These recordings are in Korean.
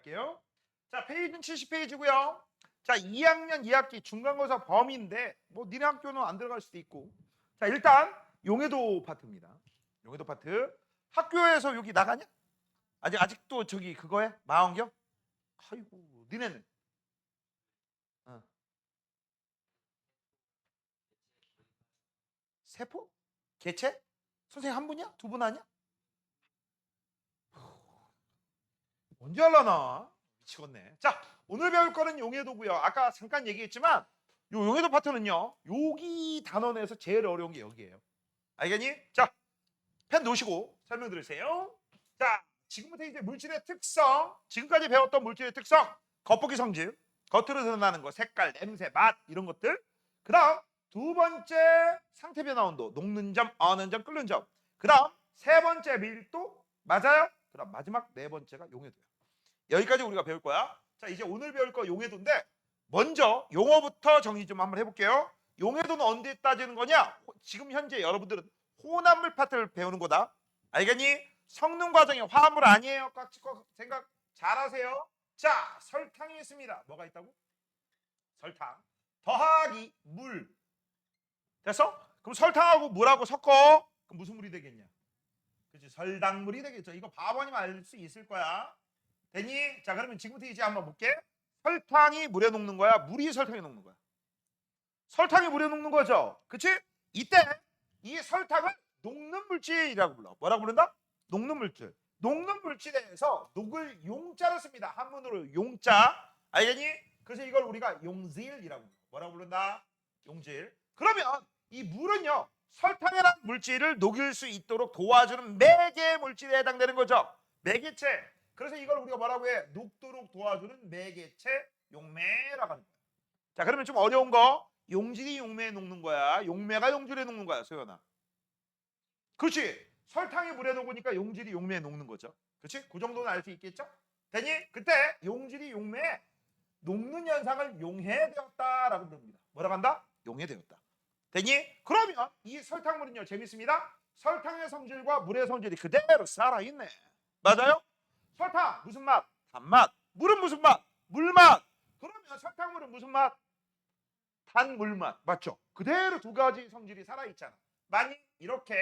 갈게요. 자, 페이지는 70페이지고요. 자, 2학년 2학기 중간고사 범위인데 뭐 니네 학교는 안 들어갈 수도 있고. 자, 일단 용해도 파트입니다. 용해도 파트. 학교에서 여기 나가냐? 아직도 저기 그거에 망원경? 아이고, 니네는 어. 세포? 개체? 선생님 한 분이야? 두 분 아니야? 언제 하려나? 미치겠네. 자, 오늘 배울 거는 용해도고요. 아까 잠깐 얘기했지만 요 용해도 파트는요. 여기 단원 내에서 제일 어려운 게 여기예요. 알겠니? 자, 펜 놓으시고 설명 들으세요. 자, 지금부터 이제 물질의 특성, 지금까지 배웠던 물질의 특성, 겉보기 성질, 겉으로 드러나는 거, 색깔, 냄새, 맛 이런 것들. 그다음 두 번째 상태 변화 온도, 녹는 점, 어는 점, 끓는 점. 그다음 세 번째 밀도, 맞아요? 그다음 마지막 네 번째가 용해도야. 여기까지 우리가 배울 거야. 자, 이제 오늘 배울 거 용해도인데 먼저 용어부터 정리 좀 한번 해볼게요. 용해도는 언제 따지는 거냐? 지금 현재 여러분들은 혼합물 파트를 배우는 거다. 알겠니? 성능 과정이 화합물 아니에요. 꽉 찍고 생각 잘하세요. 자, 설탕이 있습니다. 뭐가 있다고? 설탕. 더하기 물. 됐어? 그럼 설탕하고 물하고 섞어. 그럼 무슨 물이 되겠냐? 그렇지, 설탕물이 되겠죠. 이거 바보님 알 수 있을 거야. 되니? 자, 그러면 지금부터 이제 한번 볼게. 설탕이 물에 녹는 거야? 물이 설탕에 녹는 거야? 설탕이 물에 녹는 거죠. 그치? 이때 이 설탕을 녹는 물질이라고 불러. 뭐라고 부른다? 녹는 물질. 녹는 물질에서 녹을 용자로 씁니다. 한문으로 용자. 알겠니? 그래서 이걸 우리가 용질이라고 불러. 뭐라고 부른다? 용질. 그러면 이 물은요. 설탕이라는 물질을 녹일 수 있도록 도와주는 매개 물질에 해당되는 거죠. 매개체. 그래서 이걸 우리가 뭐라고 해? 녹도록 도와주는 매개체 용매라고 하는 거야. 자, 그러면 좀 어려운 거. 용질이 용매에 녹는 거야. 용매가 용질에 녹는 거야, 소연아. 그렇지. 설탕이 물에 녹으니까 용질이 용매에 녹는 거죠. 그렇지? 그 정도는 알 수 있겠죠? 되니? 그때 용질이 용매에 녹는 현상을 용해되었다라고 부릅니다. 뭐라고 한다? 용해되었다. 되니? 그러면 이 설탕물은요, 재밌습니다. 설탕의 성질과 물의 성질이 그대로 살아있네. 맞아요? 설탕 무슨 맛? 단맛. 물은 무슨 맛? 물맛. 그러면 설탕물은 무슨 맛? 단물맛. 맞죠? 그대로 두 가지 성질이 살아있잖아. 만약 이렇게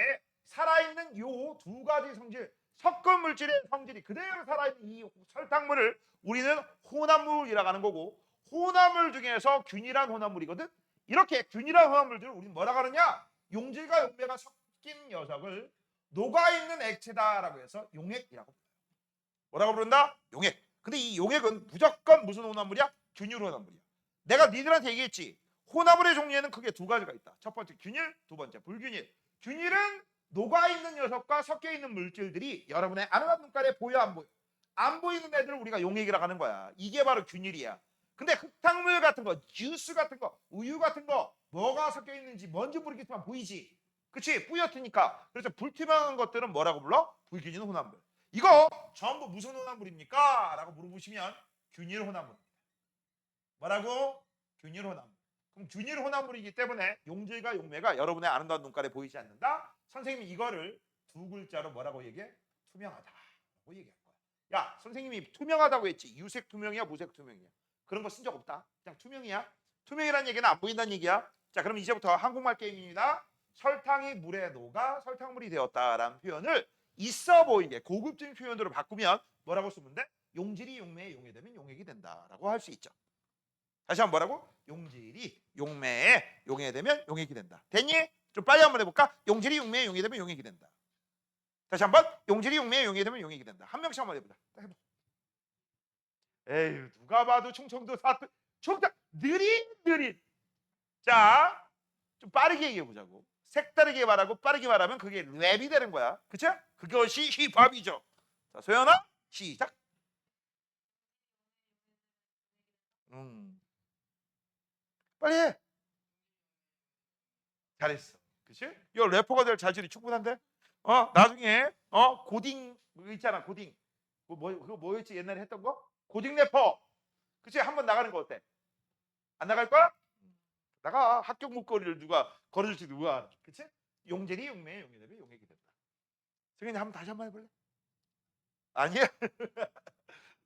살아있는 요 두 가지 성질, 섞은 물질의 성질이 그대로 살아있는 이 설탕물을 우리는 혼합물이라고 하는 거고, 혼합물 중에서 균일한 혼합물이거든. 이렇게 균일한 혼합물들을 우리는 뭐라고 하느냐? 용질과 용매가 섞인 녀석을 녹아있는 액체다라고 해서 용액이라고 불러요. 뭐라고 부른다? 용액. 근데 이 용액은 무조건 무슨 혼합물이야? 균일 혼합물이야. 내가 니들한테 얘기했지. 혼합물의 종류에는 크게 두 가지가 있다. 첫 번째 균일, 두 번째 불균일. 균일은 녹아있는 녀석과 섞여있는 물질들이 여러분의 아는 눈깔에 보여 안 보여? 안 보이는 애들을 우리가 용액이라고 하는 거야. 이게 바로 균일이야. 근데 흙탕물 같은 거, 주스 같은 거, 우유 같은 거 뭐가 섞여있는지 뭔지 모르겠지만 보이지? 그치? 뿌옇으니까. 그래서 불투명한 것들은 뭐라고 불러? 불균일 혼합물. 이거 전부 무슨 혼합물입니까? 라고 물어보시면 균일 혼합물입니다. 뭐라고? 균일 혼합물. 그럼 균일 혼합물이기 때문에 용질과 용매가 여러분의 아름다운 눈깔에 보이지 않는다? 선생님이 이거를 두 글자로 뭐라고 얘기해? 투명하다고 얘기할 거야. 야, 선생님이 투명하다고 했지. 유색 투명이야, 무색 투명이야? 그런 거 쓴 적 없다. 그냥 투명이야. 투명이라는 얘기는 안 보인다는 얘기야. 자, 그럼 이제부터 한국말 게임입니다. 설탕이 물에 녹아 설탕물이 되었다라는 표현을 있어 보이게 고급진 표현으로 바꾸면 뭐라고 쓰면 돼? 용질이 용매에 용해되면 용액이 된다라고 할 수 있죠. 다시 한번 뭐라고? 용질이 용매에 용해되면 용액이 된다. 됐니? 좀 빨리 한번 해볼까? 용질이 용매에 용해되면 용액이 된다. 다시 한번 용질이 용매에 용해되면 용액이 된다. 한 명씩 한번 해보자. 해봐. 에휴, 누가 봐도 충청도 사투 충청 느릿느릿. 자, 좀 빠르게 얘기해보자고. 색다르게 말하고 빠르게 말하면 그게 랩이 되는 거야. 그쵸? 그것이 힙합이죠. 자, 소연아 시작. 빨리 해. 잘했어. 그치? 이 래퍼가 될 자질이 충분한데? 나중에 고딩 있잖아. 고딩. 그거 뭐였지? 옛날에 했던 거? 고딩 래퍼. 그치? 한번 나가는 거 어때? 안 나갈 거야? 나가. 합격 목걸이를 누가 걸어줄지 누가 알아. 그치? 용질이 용매에 용해되면 용액이 된다. 승현이 다시 한번 해볼래? 아니야?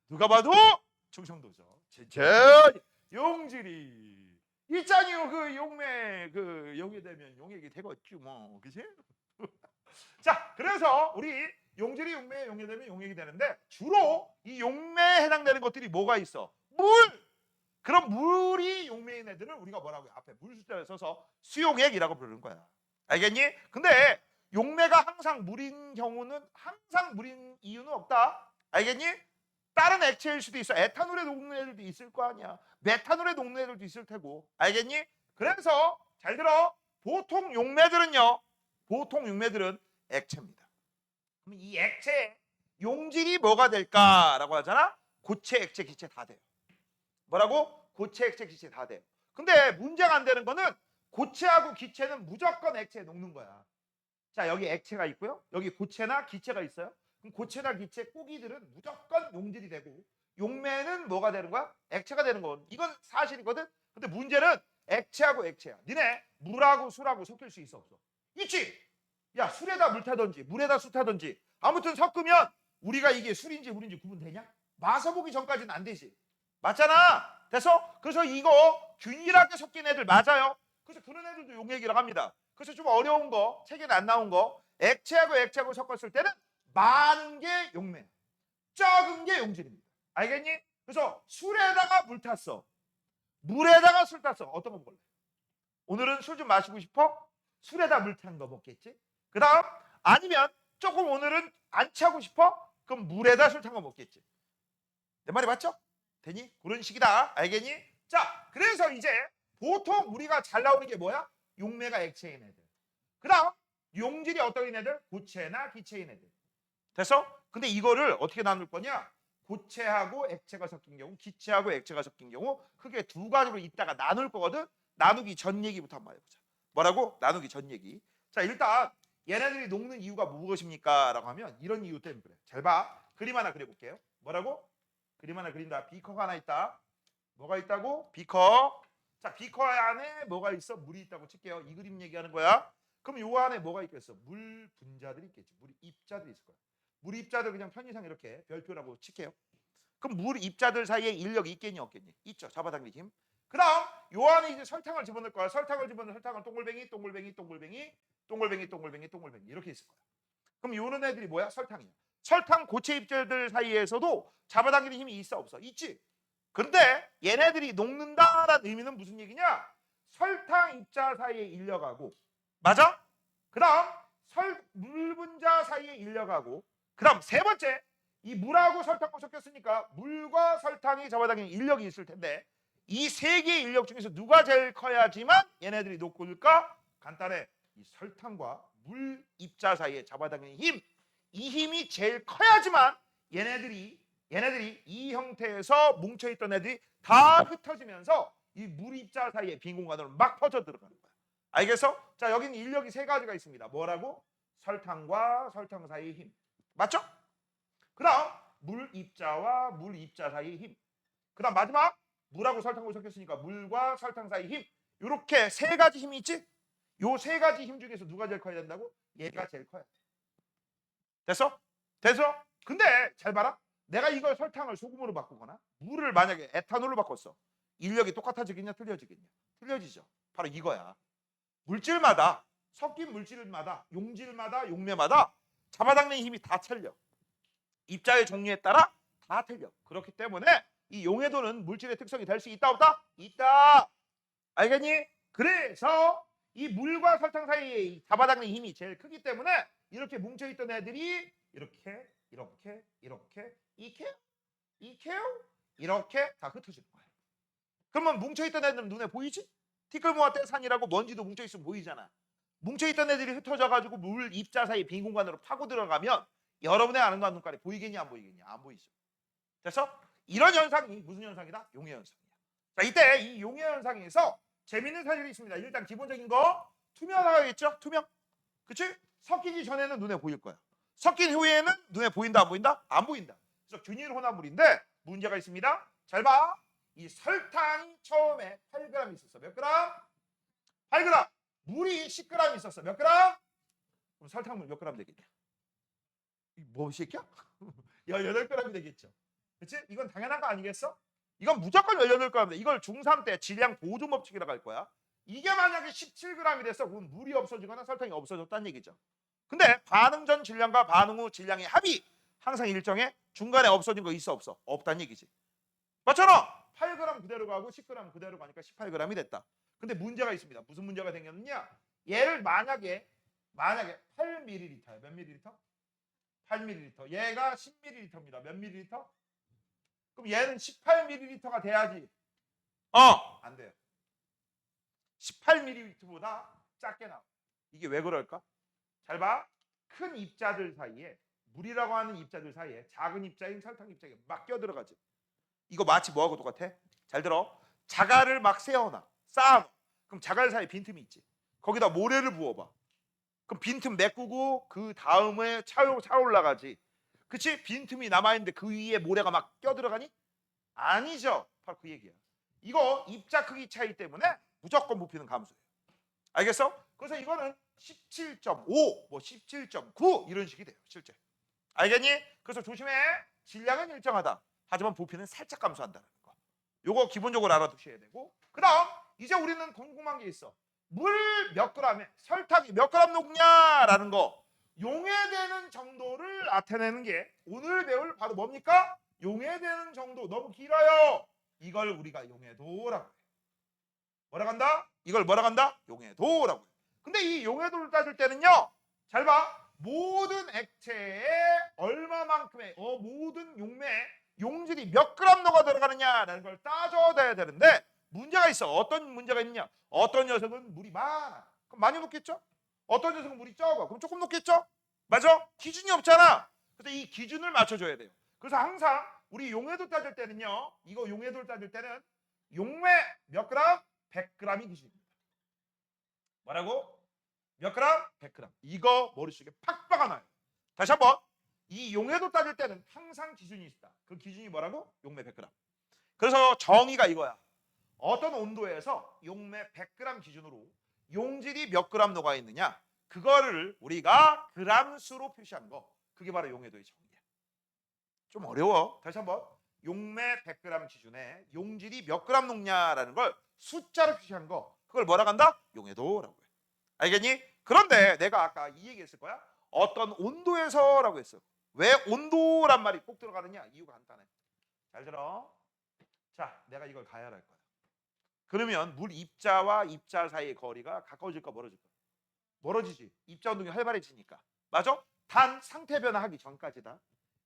누가 봐도 충청도죠. 제천 용지리 있잖요. 그 용매 그 용이 되면 용액이 되겠지 뭐, 그지? 자, 그래서 우리 용지리 용매에 용이 되면 용액이 되는데 주로 이 용매에 해당되는 것들이 뭐가 있어? 물! 그럼 물이 용매인 애들을 우리가 뭐라고요? 앞에 물 숫자를 써서 수용액이라고 부르는 거야. 알겠니? 근데 용매가 항상 물인 경우는 항상 물인 이유는 없다. 알겠니? 다른 액체일 수도 있어. 에탄올에 녹는 애들도 있을 거 아니야. 메탄올에 녹는 애들도 있을 테고. 알겠니? 그래서 잘 들어. 보통 용매들은 액체입니다. 그럼 이 액체의 용질이 뭐가 될까라고 하잖아. 고체, 액체, 기체 다 돼요. 뭐라고? 고체, 액체, 기체 다 돼요. 근데 문제가 안 되는 거는 고체하고 기체는 무조건 액체에 녹는 거야. 자, 여기 액체가 있고요. 여기 고체나 기체가 있어요. 그럼 고체나 기체 꼬기들은 무조건 용질이 되고 용매는 뭐가 되는 거야? 액체가 되는 거. 이건 사실이거든. 근데 문제는 액체하고 액체야. 니네 물하고 술하고 섞일 수 있어 없어? 있지. 야, 술에다 물 타든지 물에다 술 타든지 아무튼 섞으면 우리가 이게 술인지 물인지 구분되냐? 마셔보기 전까지는 안 되지. 맞잖아. 됐어? 그래서 이거 균일하게 섞인 애들 맞아요. 그래서 그런 애들도 용액이라고 합니다. 그래서 좀 어려운 거, 책에는 안 나온 거, 액체하고 액체하고 섞었을 때는 많은 게 용매, 적은 게 용질입니다. 알겠니? 그래서 술에다가 물 탔어. 물에다가 술 탔어. 어떤 거 먹을래? 오늘은 술 좀 마시고 싶어? 술에다 물 탄 거 먹겠지? 그 다음 아니면 조금 오늘은 안 취하고 싶어? 그럼 물에다 술 탄 거 먹겠지? 내 말이 맞죠? 되니? 그런 식이다. 알겠니? 자, 그래서 이제 보통 우리가 잘 나오는 게 뭐야? 용매가 액체인 애들. 그 다음 용질이 어떤 애들? 고체나 기체인 애들. 됐어? 근데 이거를 어떻게 나눌 거냐? 고체하고 액체가 섞인 경우, 기체하고 액체가 섞인 경우 크게 두 가지로 이따가 나눌 거거든. 나누기 전 얘기부터 한번 해보자. 뭐라고? 나누기 전 얘기. 자, 일단 얘네들이 녹는 이유가 무엇입니까? 라고 하면 이런 이유 때문에 그래. 잘 봐. 그림 하나 그려볼게요. 뭐라고? 그림 하나 그린다. 비커가 하나 있다. 뭐가 있다고? 비커. 자, 비커 안에 뭐가 있어? 물이 있다고 칠게요. 이 그림 얘기하는 거야. 그럼 요 안에 뭐가 있겠어? 물 분자들이 있겠지. 물 입자들이 있을 거야. 물 입자들 그냥 편의상 이렇게 별표라고 칠게요. 그럼 물 입자들 사이에 인력이 있겠니 없겠니? 있죠. 잡아당기는 힘. 그다음 요 안에 이제 설탕을 집어넣을 거야. 설탕을 집어넣으면 설탕은 동글뱅이 이렇게 있을 거야. 그럼 요런 애들이 뭐야? 설탕이야. 설탕 고체 입자들 사이에서도 잡아당기는 힘이 있어 없어? 있지. 근데 얘네들이 녹는다라는 의미는 무슨 얘기냐? 설탕 입자 사이에 인력하고 맞아? 그다음 물 분자 사이에 인력하고 그다음 세 번째 이 물하고 설탕과 섞였으니까 물과 설탕이 잡아당기는 인력이 있을 텐데 이 세 개의 인력 중에서 누가 제일 커야지만 얘네들이 녹을까? 간단해. 이 설탕과 물 입자 사이에 잡아당기는 힘, 이 힘이 제일 커야지만 얘네들이 이 형태에서 뭉쳐있던 애들이 다 흩어지면서 이 물 입자 사이에 빈 공간으로 막 퍼져 들어가는 거야. 알겠어? 자, 여기는 인력이 세 가지가 있습니다. 뭐라고? 설탕과 설탕 사이의 힘. 맞죠? 그 다음 물 입자와 물 입자 사이의 힘. 그 다음 마지막 물하고 설탕하고 섞였으니까 물과 설탕 사이의 힘. 이렇게 세 가지 힘이 있지? 요 세 가지 힘 중에서 누가 제일 커야 된다고? 얘가 제일 커야 돼. 됐어? 됐어? 근데 잘 봐라. 내가 이걸 설탕을 소금으로 바꾸거나 물을 만약에 에탄올로 바꿨어. 인력이 똑같아지겠냐 틀려지겠냐? 틀려지죠. 바로 이거야. 물질마다 섞인 물질마다 용질마다 용매마다 잡아당기는 힘이 다 틀려. 입자의 종류에 따라 다 틀려. 그렇기 때문에 이 용해도는 물질의 특성이 될 수 있다 없다? 있다. 알겠니? 그래서 이 물과 설탕 사이에 잡아당기는 힘이 제일 크기 때문에 이렇게 뭉쳐있던 애들이 이렇게 이렇게 다 흩어지는 거야. 그러면 뭉쳐있던 애들은 눈에 보이지? 티끌모아 떼산이라고 먼지도 뭉쳐있으면 보이잖아. 뭉쳐있던 애들이 흩어져가지고 물 입자 사이 빈 공간으로 파고 들어가면 여러분의 아는 과 눈깔이 보이겠냐 안 보이겠냐? 안 보이죠. 그래서 이런 현상이 무슨 현상이다? 용해 현상이야. 자, 이때 이 용해 현상에서 재밌는 사실이 있습니다. 일단 기본적인 거 투명하겠죠? 투명. 그치? 섞이기 전에는 눈에 보일 거야. 섞인 후에는 눈에 보인다 안 보인다? 안 보인다. 그래서 균일 혼합물인데 문제가 있습니다. 잘 봐. 이 설탕이 처음에 8g 있었어. 몇 그램? 8g. 물이 10g 있었어. 몇 그램? 그럼 설탕물 몇 그램 되겠냐? 뭐 새끼야? 18g이 되겠죠. 그치? 이건 당연한 거 아니겠어? 이건 무조건 열려들 거야. 이걸 중3 때 질량 보존 법칙이라고 할 거야. 이게 만약에 17g이 됐어. 그럼 물이 없어지거나 설탕이 없어졌다는 얘기죠. 근데 반응 전 질량과 반응 후 질량의 합이 항상 일정해. 중간에 없어진 거 있어 없어? 없다는 얘기지. 맞잖아. 8g 그대로 가고 10g 그대로 가니까 18g이 됐다. 근데 문제가 있습니다. 무슨 문제가 생겼느냐? 얘를 만약에 8ml야. 몇 ml? 8ml. 얘가 10ml입니다. 몇 ml? 그럼 얘는 18ml가 돼야지. 안 돼요. 18ml보다 작게 나와. 이게 왜 그럴까? 잘 봐. 큰 입자들 사이에, 물이라고 하는 입자들 사이에 작은 입자인 설탕 입자가 막 껴들어가지. 이거 마치 뭐하고 똑같아? 잘 들어. 자갈을 막 세워놔. 쌓아놔. 그럼 자갈 사이에 빈틈이 있지. 거기다 모래를 부어봐. 그럼 빈틈 메꾸고 그 다음에 차 올라가지. 그치? 빈틈이 남아있는데 그 위에 모래가 막 껴들어가니? 아니죠. 바로 그 얘기야. 이거 입자 크기 차이 때문에 무조건 부피는 감소해요. 알겠어? 그래서 이거는 17.5, 뭐 17.9 이런 식이 돼요. 실제. 알겠니? 그래서 조심해. 질량은 일정하다. 하지만 부피는 살짝 감소한다는 거. 요거 기본적으로 알아두셔야 되고. 그다음 이제 우리는 궁금한 게 있어. 물 몇 그램에 설탕이 몇 그램 녹냐라는 거. 용해되는 정도를 나타내는 게 오늘 배울 바로 뭡니까? 용해되는 정도. 너무 길어요. 이걸 우리가 용해도라고 해요. 뭐라고 한다? 이걸 뭐라고 한다? 용해도라고 해요. 근데 이 용해도를 따질 때는요. 잘 봐. 모든 액체에 얼마만큼의 모든 용매에 용질이 몇 그램 녹아 들어가느냐라는 걸 따져야 되는데 문제가 있어. 어떤 문제가 있냐? 어떤 녀석은 물이 많아. 그럼 많이 녹겠죠? 어떤 녀석은 물이 적어. 그럼 조금 녹겠죠? 맞아? 기준이 없잖아. 그래서 이 기준을 맞춰줘야 돼요. 그래서 항상 우리 용해도 따질 때는요. 이거 용해도를 따질 때는 용매 몇 그램? 100g이 기준입니다. 뭐라고? 몇 그램? 100g. 이거 머릿속에 팍 박아놔요. 다시 한번. 이 용해도 따질 때는 항상 기준이 있다. 그 기준이 뭐라고? 용매 100g. 그래서 정의가 이거야. 어떤 온도에서 용매 100g 기준으로 용질이 몇 그램 녹아 있느냐? 그거를 우리가 그람수로 표시한 거. 그게 바로 용해도의 정의야. 좀 어려워. 다시 한번. 용매 100g 기준에 용질이 몇 그램 녹냐라는 걸 숫자로 표시한 거. 그걸 뭐라고 한다? 용해도라고 해. 알겠니? 그런데 내가 아까 이 얘기했을 거야. 어떤 온도에서라고 했어. 왜 온도란 말이 꼭 들어가느냐? 이유가 간단해. 잘 들어. 자, 내가 이걸 가열할 거야. 그러면 물 입자와 입자 사이의 거리가 가까워질까 멀어질까? 멀어지지. 입자 운동이 활발해지니까. 맞아? 단 상태 변화하기 전까지다.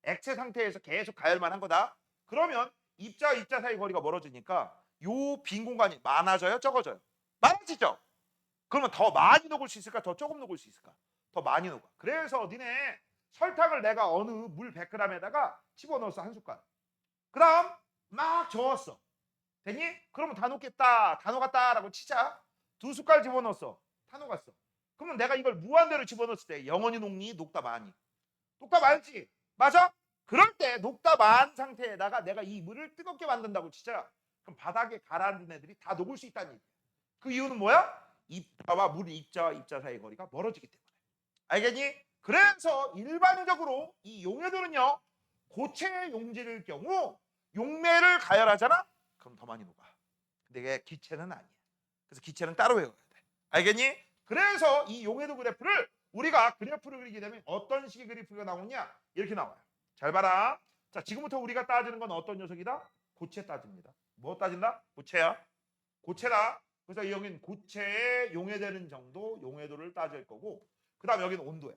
액체 상태에서 계속 가열만 한 거다. 그러면 입자와 입자 사이 거리가 멀어지니까 요 빈 공간이 많아져요? 적어져요? 많아지죠? 그러면 더 많이 녹을 수 있을까? 더 조금 녹을 수 있을까? 더 많이 녹아. 그래서 니네 설탕을 내가 어느 물 100g에다가 집어넣었어. 한 숟갈. 그 다음 막 저었어. 됐니? 그러면 다 녹겠다. 다 녹았다라고 치자. 2숟갈 집어넣었어. 다 녹았어. 그러면 내가 이걸 무한대로 집어넣었을 때 영원히 녹니? 녹다 마니? 녹다 말지. 맞아? 그럴 때 녹다 만 상태에다가 내가 이 물을 뜨겁게 만든다고 치자. 그럼 바닥에 가라앉은 애들이 다 녹을 수 있다는 얘기야. 그 이유는 뭐야? 입자와 물 입자와 입자 사이의 거리가 멀어지기 때문에. 알겠니? 그래서 일반적으로 이 용해도는요. 고체 용질일 경우 용매를 가열하잖아? 그럼 더 많이 녹아. 근데 이게 기체는 아니야. 그래서 기체는 따로 외워야 돼. 알겠니? 그래서 이 용해도 그래프를 우리가 그래프를 그리게 되면 어떤 식의 그래프가 나오냐? 이렇게 나와요. 잘 봐라. 자, 지금부터 우리가 따지는 건 어떤 녀석이다? 고체 따집니다. 뭐 따진다? 고체야. 고체다. 그래서 여기는 고체에 용해되는 정도, 용해도를 따질 거고 그 다음 여기는 온도야.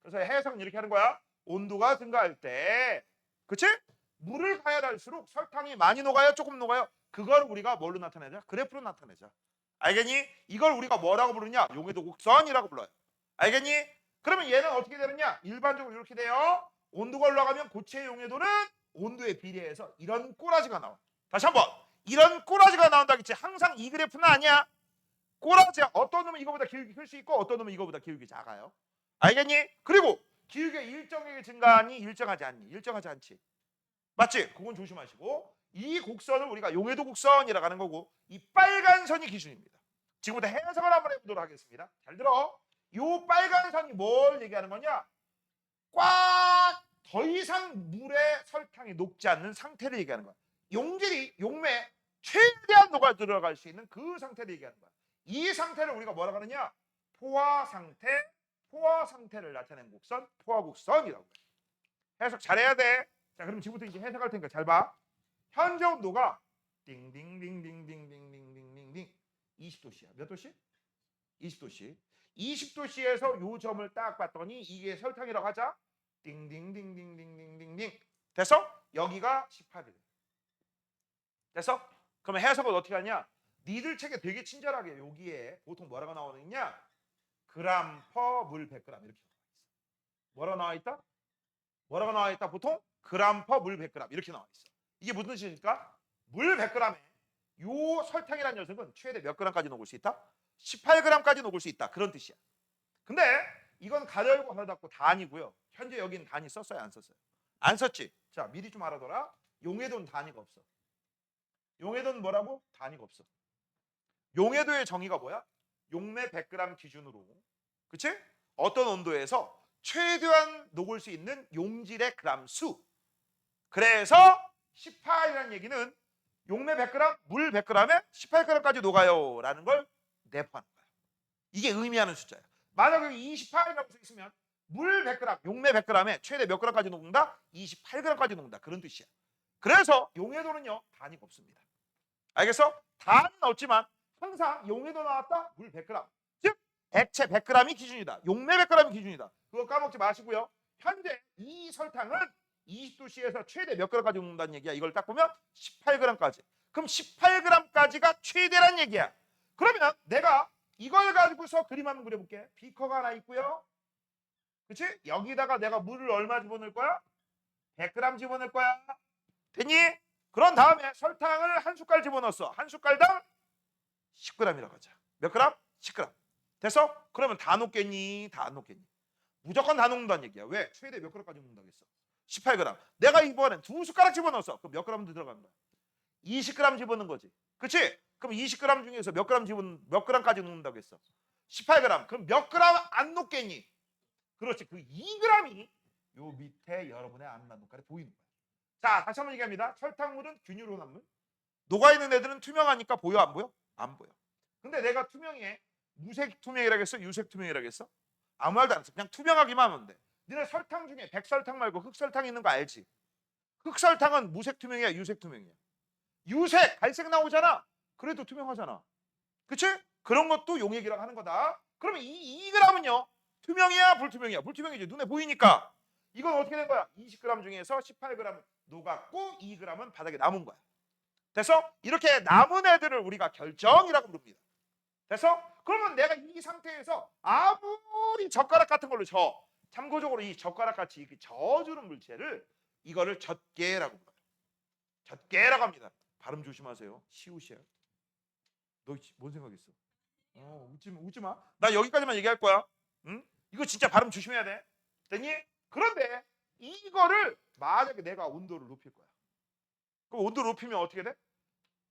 그래서 해석은 이렇게 하는 거야. 온도가 증가할 때 그치? 물을 가열할수록 설탕이 많이 녹아요? 조금 녹아요? 그걸 우리가 뭘로 나타내자? 그래프로 나타내자. 알겠니? 이걸 우리가 뭐라고 부르냐? 용해도 곡선이라고 불러요. 알겠니? 그러면 얘는 어떻게 되느냐? 일반적으로 이렇게 돼요. 온도가 올라가면 고체의 용해도는 온도에 비례해서 이런 꼬라지가 나와. 다시 한번. 이런 꼬라지가 나온다겠지. 항상 이 그래프는 아니야. 꼬라지야. 어떤 놈은 이거보다 기울기 클 수 있고 어떤 놈은 이거보다 기울기 작아요. 알겠니? 그리고 기울기가 일정하게 증가하니 일정하지 않니? 일정하지 않지. 맞지? 그건 조심하시고 이 곡선을 우리가 용해도 곡선이라고 하는 거고 이 빨간 선이 기준입니다. 지금부터 해석을 한번 해보도록 하겠습니다. 잘 들어. 이 빨간 선이 뭘 얘기하는 거냐? 꽉 더 이상 물에 설탕이 녹지 않는 상태를 얘기하는 거야. 용질이 용매에 최대한 녹아 들어갈 수 있는 그 상태를 얘기하는 거야. 이 상태를 우리가 뭐라고 하느냐? 포화 상태, 포화 상태를 나타낸 곡선, 포화 곡선이라고 해. 해석 잘해야 돼. 자, 그럼 지금부터 이제 해석할 테니까 잘 봐. 현재 온도가 띵띵띵띵띵띵띵띵띵 20도씨야. 몇 도씨? 20도씨. 20도씨에서 요 점을 딱 봤더니 이게 설탕이라고 하자. 띵띵띵띵띵띵띵 됐어? 여기가 18일. 됐어? 그러면 해석은 어떻게 하냐? 니들 책에 되게 친절하게 여기에 보통 뭐라고 나오느냐? 그램 퍼 물 100g 이렇게 나와 있어. 뭐라고 나와 있다? 뭐라고 나와 있다? 보통 그램 퍼 물 100g 이렇게 나와 있어. 이게 무슨 뜻입니까? 물 100g에 요 설탕이라는 녀석은 최대 몇 g까지 녹을 수 있다? 18g까지 녹을 수 있다. 그런 뜻이야. 근데 이건 가열고 가로 닫고 단이고요. 현재 여기는 단이 썼어요? 안 썼어요? 안 썼지? 자, 미리 좀 알아둬라. 용해도는 단위가 없어. 용해도는 뭐라고? 단위가 없어. 용해도의 정의가 뭐야? 용매 100g 기준으로, 그치? 어떤 온도에서 최대한 녹을 수 있는 용질의 그람 수. 그래서 18이라는 얘기는 용매 100g, 물 100g에 18g까지 녹아요 라는 걸 내포하는 거야. 이게 의미하는 숫자야. 만약에 28이라고 써 있으면 물 100g, 용매 100g에 최대 몇 g까지 녹는다? 28g까지 녹는다. 그런 뜻이야. 그래서 용해도는요, 단위가 없습니다. 알겠어? 단은 없지만 항상 용해도 나왔다? 물 100g. 즉 액체 100g이 기준이다. 용매 100g이 기준이다. 그거 까먹지 마시고요. 현재 이 설탕은 20도씨에서 최대 몇 g까지 녹는다는 얘기야. 이걸 딱 보면 18g까지. 그럼 18g까지가 최대란 얘기야. 그러면 내가 이걸 가지고서 그림 한번 그려볼게. 비커가 하나 있고요. 그치? 여기다가 내가 물을 얼마 집어넣을 거야? 100g 집어넣을 거야. 됐니? 그런 다음에 설탕을 한 숟갈 집어넣었어. 한 숟갈당 10g이라고 하자. 몇 g? 10g. 됐어? 그러면 다 녹겠니? 다 안 녹겠니? 무조건 다 녹는다는 얘기야. 왜? 최대 몇 g까지 녹는다고 했어? 18g. 내가 이번엔 두 숟가락 집어넣었어. 그럼 몇 g도 들어간 거야? 20g 집어넣은 거지. 그치? 그럼 20g 중에서 몇 g까지 녹는다고 했어? 18g. 그럼 몇 g 안 녹겠니? 그렇지. 그 2g이 요 밑에 여러분의 안만 눈깔에 보이는 거야. 자, 다시 한번 얘기합니다. 설탕물은 균일 혼합물. 녹아있는 애들은 투명하니까 보여 안 보여? 안 보여. 근데 내가 투명해. 무색 투명이라고 했어? 유색 투명이라고 했어? 아무 말도 안 했어. 그냥 투명하기만 하면 돼. 너네 설탕 중에 백설탕 말고 흑설탕 있는 거 알지? 흑설탕은 무색 투명이야, 유색 투명이야? 유색, 갈색 나오잖아. 그래도 투명하잖아. 그치? 그런 것도 용액이라고 하는 거다. 그러면 이 2g은요? 투명이야, 불투명이야? 불투명이지. 눈에 보이니까. 이건 어떻게 된 거야? 20g 중에서 18g 녹았고 2g은 바닥에 남은 거야. 됐어? 이렇게 남은 애들을 우리가 결정이라고 부릅니다. 됐어? 그러면 내가 이 상태에서 아무리 젓가락 같은 걸로 참고적으로 이 젓가락 같이 이렇게 저어주는 물체를 이거를 젖개라고 불러요. 젖개라고 합니다. 발음 조심하세요. 시우시야. 너 뭔 생각했어? 웃지 마. 나 여기까지만 얘기할 거야. 응? 이거 진짜 발음 조심해야 돼. 됐니? 그런데 이거를 만약에 내가 온도를 높일 거야. 그럼 온도를 높이면 어떻게 돼?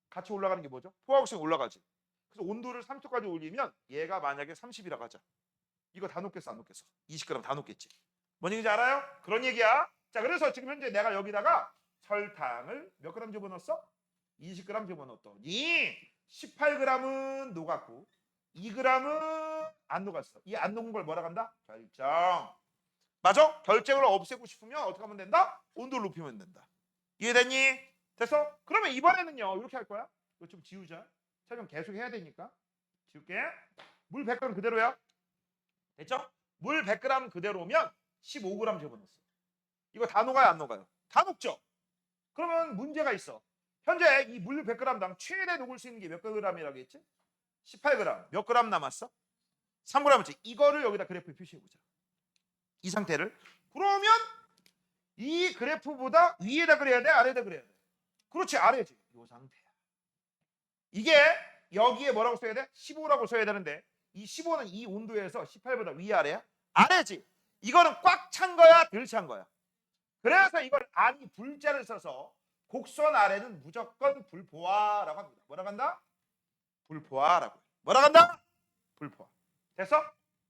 같이 올라가는 게 뭐죠? 포화곡성이 올라가지. 그래서 온도를 3초까지 올리면 얘가 만약에 30이라고 하자. 이거 다 녹겠어 안 녹겠어? 20g 다 녹겠지. 뭔 얘기인지 알아요? 그런 얘기야. 자, 그래서 지금 현재 내가 여기다가 설탕을 몇 g 집어넣었어? 20g 집어넣었더니 18g은 녹았고 2g은 안 녹았어. 이 안 녹은 걸 뭐라 한다? 결정. 맞아? 결정을 없애고 싶으면 어떻게 하면 된다? 온도를 높이면 된다. 이해됐니? 됐어? 그러면 이번에는요 이렇게 할 거야. 이거 좀 지우자. 설명 계속 해야 되니까 지울게. 물 100g 그대로야. 됐죠? 물 100g 그대로면 15g 집어넣었어. 이거 다 녹아요 안 녹아요? 다 녹죠? 그러면 문제가 있어. 현재 이 물 100g당 최대 녹을 수 있는 게 몇 g이라고 했지? 18g. 몇 g 남았어? 3g이지. 이거를 여기다 그래프에 표시해보자. 이 상태를. 그러면 이 그래프보다 위에다 그려야 돼? 아래에다 그려야 돼? 그렇지, 아래지. 이 상태야. 이게 여기에 뭐라고 써야 돼? 15라고 써야 되는데 이 15는 이 온도에서 18보다 위아래야? 아래지. 이거는 꽉 찬 거야? 덜 찬 거야? 그래서 이걸 아니 불자를 써서 곡선 아래는 무조건 불포화라고 합니다. 뭐라고 한다? 불포화라고. 뭐라고 한다? 불포화. 됐어?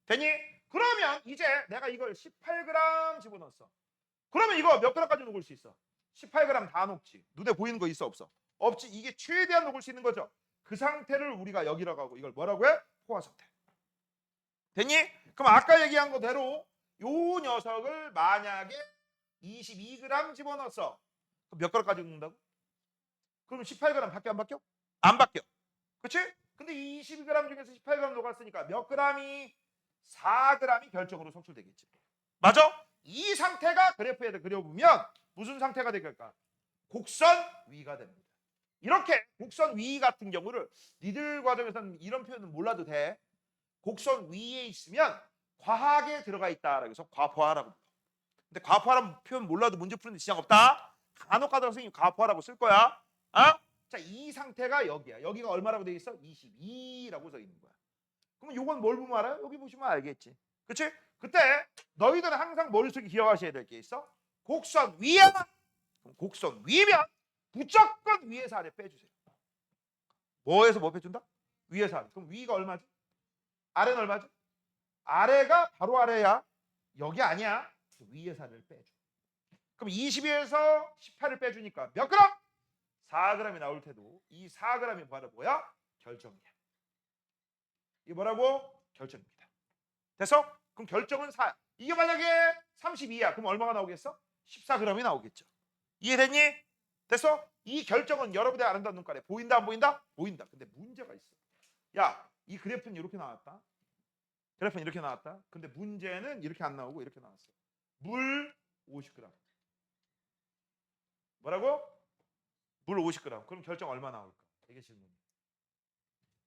되니? 그러면 이제 내가 이걸 18g 집어넣었어. 그러면 이거 몇 g까지 녹을 수 있어? 18g 다 녹지. 눈에 보이는 거 있어 없어? 없지. 이게 최대한 녹을 수 있는 거죠. 그 상태를 우리가 여기라고 하고 이걸 뭐라고 해? 포화 상태. 됐니? 그럼 아까 얘기한 거대로 요 녀석을 만약에 22g 집어넣었어. 그럼 몇 g까지 녹는다고? 그럼 18g 밖에 안 바뀌어? 안 바뀌어. 그치? 근데 22g 중에서 18g 녹았으니까 몇 g이 4g이 결정으로 속출되겠지. 맞아? 이 상태가 그래프에 그려보면 무슨 상태가 될까? 곡선 위가 됩니다. 이렇게 곡선 위 같은 경우를 니들 과정에서는 이런 표현은 몰라도 돼. 곡선 위에 있으면 과하게 들어가 있다라고 해서 과포화라고 불러. 근데 과포화라는 표현 몰라도 문제 푸는데 지장 없다. 간혹 가다가 선생님 과포화라고 쓸 거야. 어? 자, 이 상태가 여기야. 여기가 얼마라고 돼 있어? 22라고 써 있는 거야. 그럼 요건 뭘 보면 알아요? 여기 보시면 알겠지. 그치? 그때 너희들은 항상 머릿속에 기억하셔야 될 게 있어. 곡선 위야. 곡선 위면 무조건 위에서 아래 빼주세요. 뭐에서 뭐 빼준다? 위에서 아래. 그럼 위가 얼마지? 아래는 얼마지? 아래가 바로 아래야. 여기 아니야. 위에서 아래를 빼줘. 그럼 22에서 18을 빼주니까 몇 그램? 4g이 나올 테도 이 4g이 바로 뭐야? 결정이야. 이게 뭐라고? 결정입니다. 됐어? 그럼 결정은 4. 이게 만약에 32야. 그럼 얼마가 나오겠어? 14g이 나오겠죠. 이해됐니? 됐어? 이 결정은 여러분들이 아름다운 눈깔에 보인다 안 보인다? 보인다. 근데 문제가 있어. 야, 이 그래프는 이렇게 나왔다. 그래프는 이렇게 나왔다. 근데 문제는 이렇게 안 나오고 이렇게 나왔어. 물 50g. 뭐라고? 물 50g. 그럼 결정 얼마 나올까? 이게 질문이야.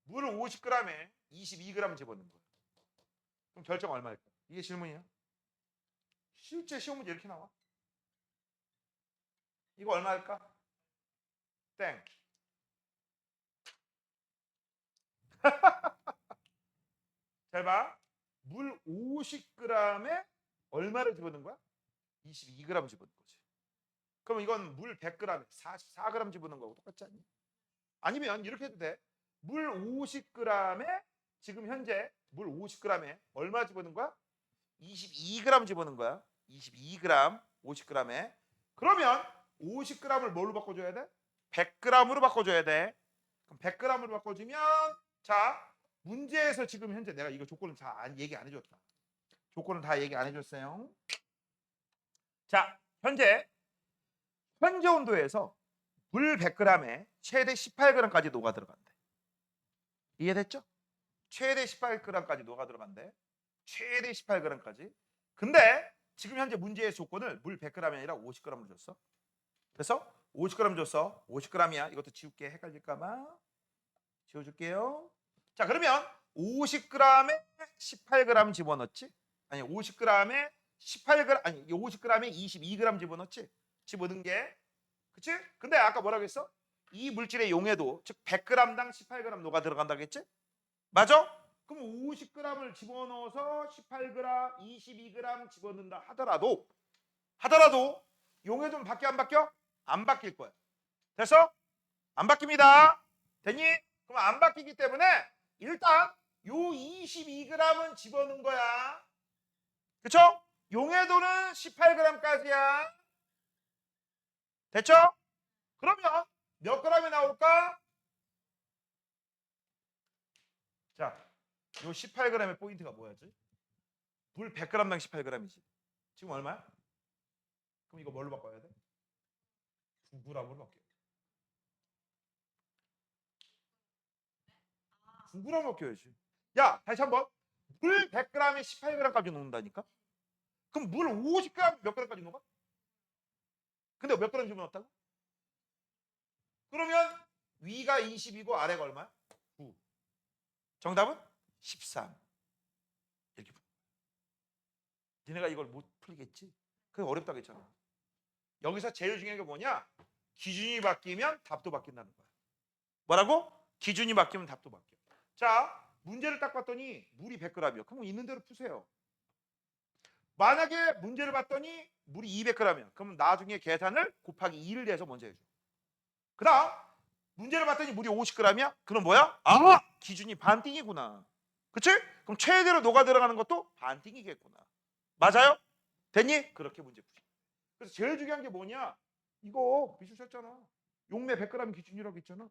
물 50g에 22g 집어넣는 거야. 그럼 결정 얼마일까? 이게 질문이야. 실제 시험 문제 이렇게 나와. 이거 얼마일까? 땡. 잘 봐. 물 50g에 얼마를 집어넣는 거야? 22g 집어넣는 거지. 그럼 이건 물 100g에 44g 집어넣는 거하고 똑같지 않니? 아니면 이렇게 해도 돼. 물 50g에 지금 현재 물 50g에 얼마 집어넣는 거야? 22g 집어넣는 거야. 22g 50g에. 그러면 50g을 뭘로 바꿔줘야 돼? 100g으로 바꿔줘야 돼. 그럼 100g으로 바꿔주면 자, 문제에서 지금 현재 내가 이거 조건을 다 얘기 안 해줬다. 조건을 다 얘기 안 해줬어요. 자, 현재 온도에서 물 100g에 최대 18g까지 녹아 들어간대. 이해됐죠? 최대 18g까지 녹아 들어간대. 최대 18g까지. 근데 지금 현재 문제의 조건을 물 100g이 아니라 50g을 줬어. 그래서 50g 줬어. 50g이야. 이것도 지울게. 헷갈릴까봐. 지워줄게요. 자, 그러면 50g에 18g 집어넣지? 아니 50g에 18g 아니 50g에 22g 집어넣지? 집어넣은 게 그치? 근데 아까 뭐라고 했어? 이 물질의 용해도 즉 100g당 18g 녹아 들어간다고 했지? 맞아? 그럼 50g을 집어넣어서 18g, 22g 집어넣는다 하더라도 용해도는 바뀌어 안 바뀌어? 안 바뀔 거야. 됐어? 안 바뀝니다. 됐니? 그럼 안 바뀌기 때문에 일단 요 22g은 집어넣은 거야. 그쵸? 용해도는 18g까지야. 됐죠? 그러면 몇 g이 나올까? 자, 요 18g의 포인트가 뭐였지? 물 100g당 18g이지. 지금 얼마야? 그럼 이거 뭘로 바꿔야 돼? 9g으로 바뀌어. 9g 바뀌어야지. 야, 다시 한번. 물 100g에 18g까지 녹는다니까? 그럼 물 50g 몇 g까지 녹아? 근데 몇 g 집어넣었다고? 그러면 위가 20이고 아래가 얼마야? 9. 정답은 13. 이렇게. 니네가 이걸 못 풀겠지? 그게 어렵다고 했잖아. 여기서 제일 중요한 게 뭐냐? 기준이 바뀌면 답도 바뀐다는 거야. 뭐라고? 기준이 바뀌면 답도 바뀌어. 자, 문제를 딱 봤더니 물이 100g이요. 그럼 있는 대로 푸세요. 만약에 문제를 봤더니 물이 200g이야. 그럼 나중에 계산을 곱하기 2를 해서 먼저 해줘. 그 다음 문제를 봤더니 물이 50g이야? 그럼 뭐야? 아! 기준이 반띵이구나. 그치? 그럼 최대로 녹아 들어가는 것도 반띵이겠구나. 맞아요? 됐니? 그렇게 문제 푸시. 그래서 제일 중요한 게 뭐냐? 이거 비추셨잖아. 용매 100g 기준이라고 했잖아.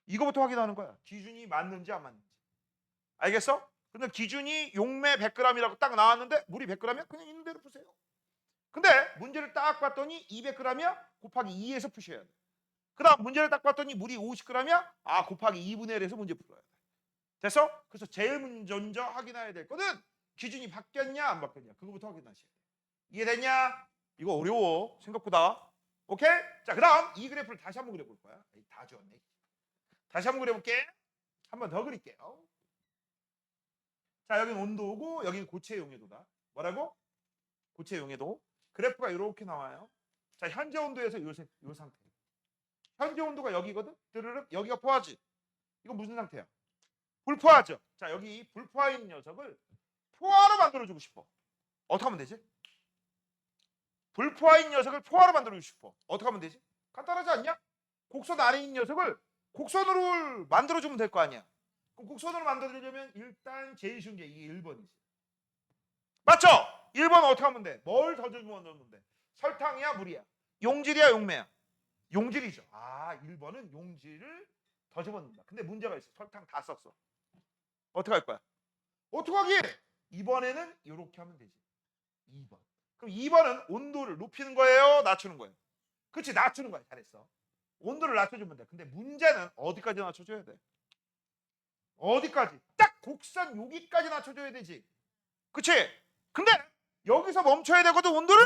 이거부터 확인하는 거야. 기준이 맞는지 안 맞는지. 알겠어? 근데 기준이 용매 100g이라고 딱 나왔는데 물이 100g이야? 그냥 있는 대로 푸세요. 근데 문제를 딱 봤더니 200g이야? 곱하기 2에서 푸셔야 돼. 그 다음 문제를 딱 봤더니 물이 50g이야? 아, 곱하기 2분의 1에서 문제 풀어야 돼. 됐어? 그래서 제일 먼저 확인해야 될 거는 기준이 바뀌었냐 안 바뀌었냐. 그거부터 확인하셔야 돼. 이해됐냐? 이거 어려워. 생각보다. 오케이? 자, 그 다음 이 그래프를 다시 한번 그려볼 거야. 다 지웠네. 다시 한번 그려볼게. 한 번 더 그릴게요. 자, 여기는 온도고 여기는 고체 용해도다. 뭐라고? 고체 용해도. 그래프가 이렇게 나와요. 자, 현재 온도에서 요 상태. 현재 온도가 여기거든. 드르륵 여기가 포화지. 이거 무슨 상태야? 불포화죠. 자, 여기 불포화인 녀석을 포화로 만들어주고 싶어. 어떻게 하면 되지? 불포화인 녀석을 포화로 만들어주고 싶어. 어떻게 하면 되지? 간단하지 않냐? 곡선 아래 있는 녀석을 곡선으로 만들어주면 될 거 아니야. 그럼 곡선으로 만들어주려면 일단 제일 쉬운 게 이게 1번이지. 맞죠? 1번 어떻게 하면 돼? 뭘 더 넣으면 돼? 설탕이야, 물이야? 용질이야, 용매야? 용질이죠. 아, 1번은 용질을 더 집어넣는다. 근데 문제가 있어. 설탕 다 썼어. 어떻게 할 거야? 어떻게 하기? 이번에는 이렇게 하면 되지. 2번. 그럼 2번은 온도를 높이는 거예요? 낮추는 거예요? 그렇지, 낮추는 거야. 잘했어. 온도를 낮춰주면 돼. 근데 문제는 어디까지 낮춰줘야 돼? 어디까지? 딱 곡선 여기까지 낮춰줘야 되지. 그치? 근데 여기서 멈춰야 되거든. 온도를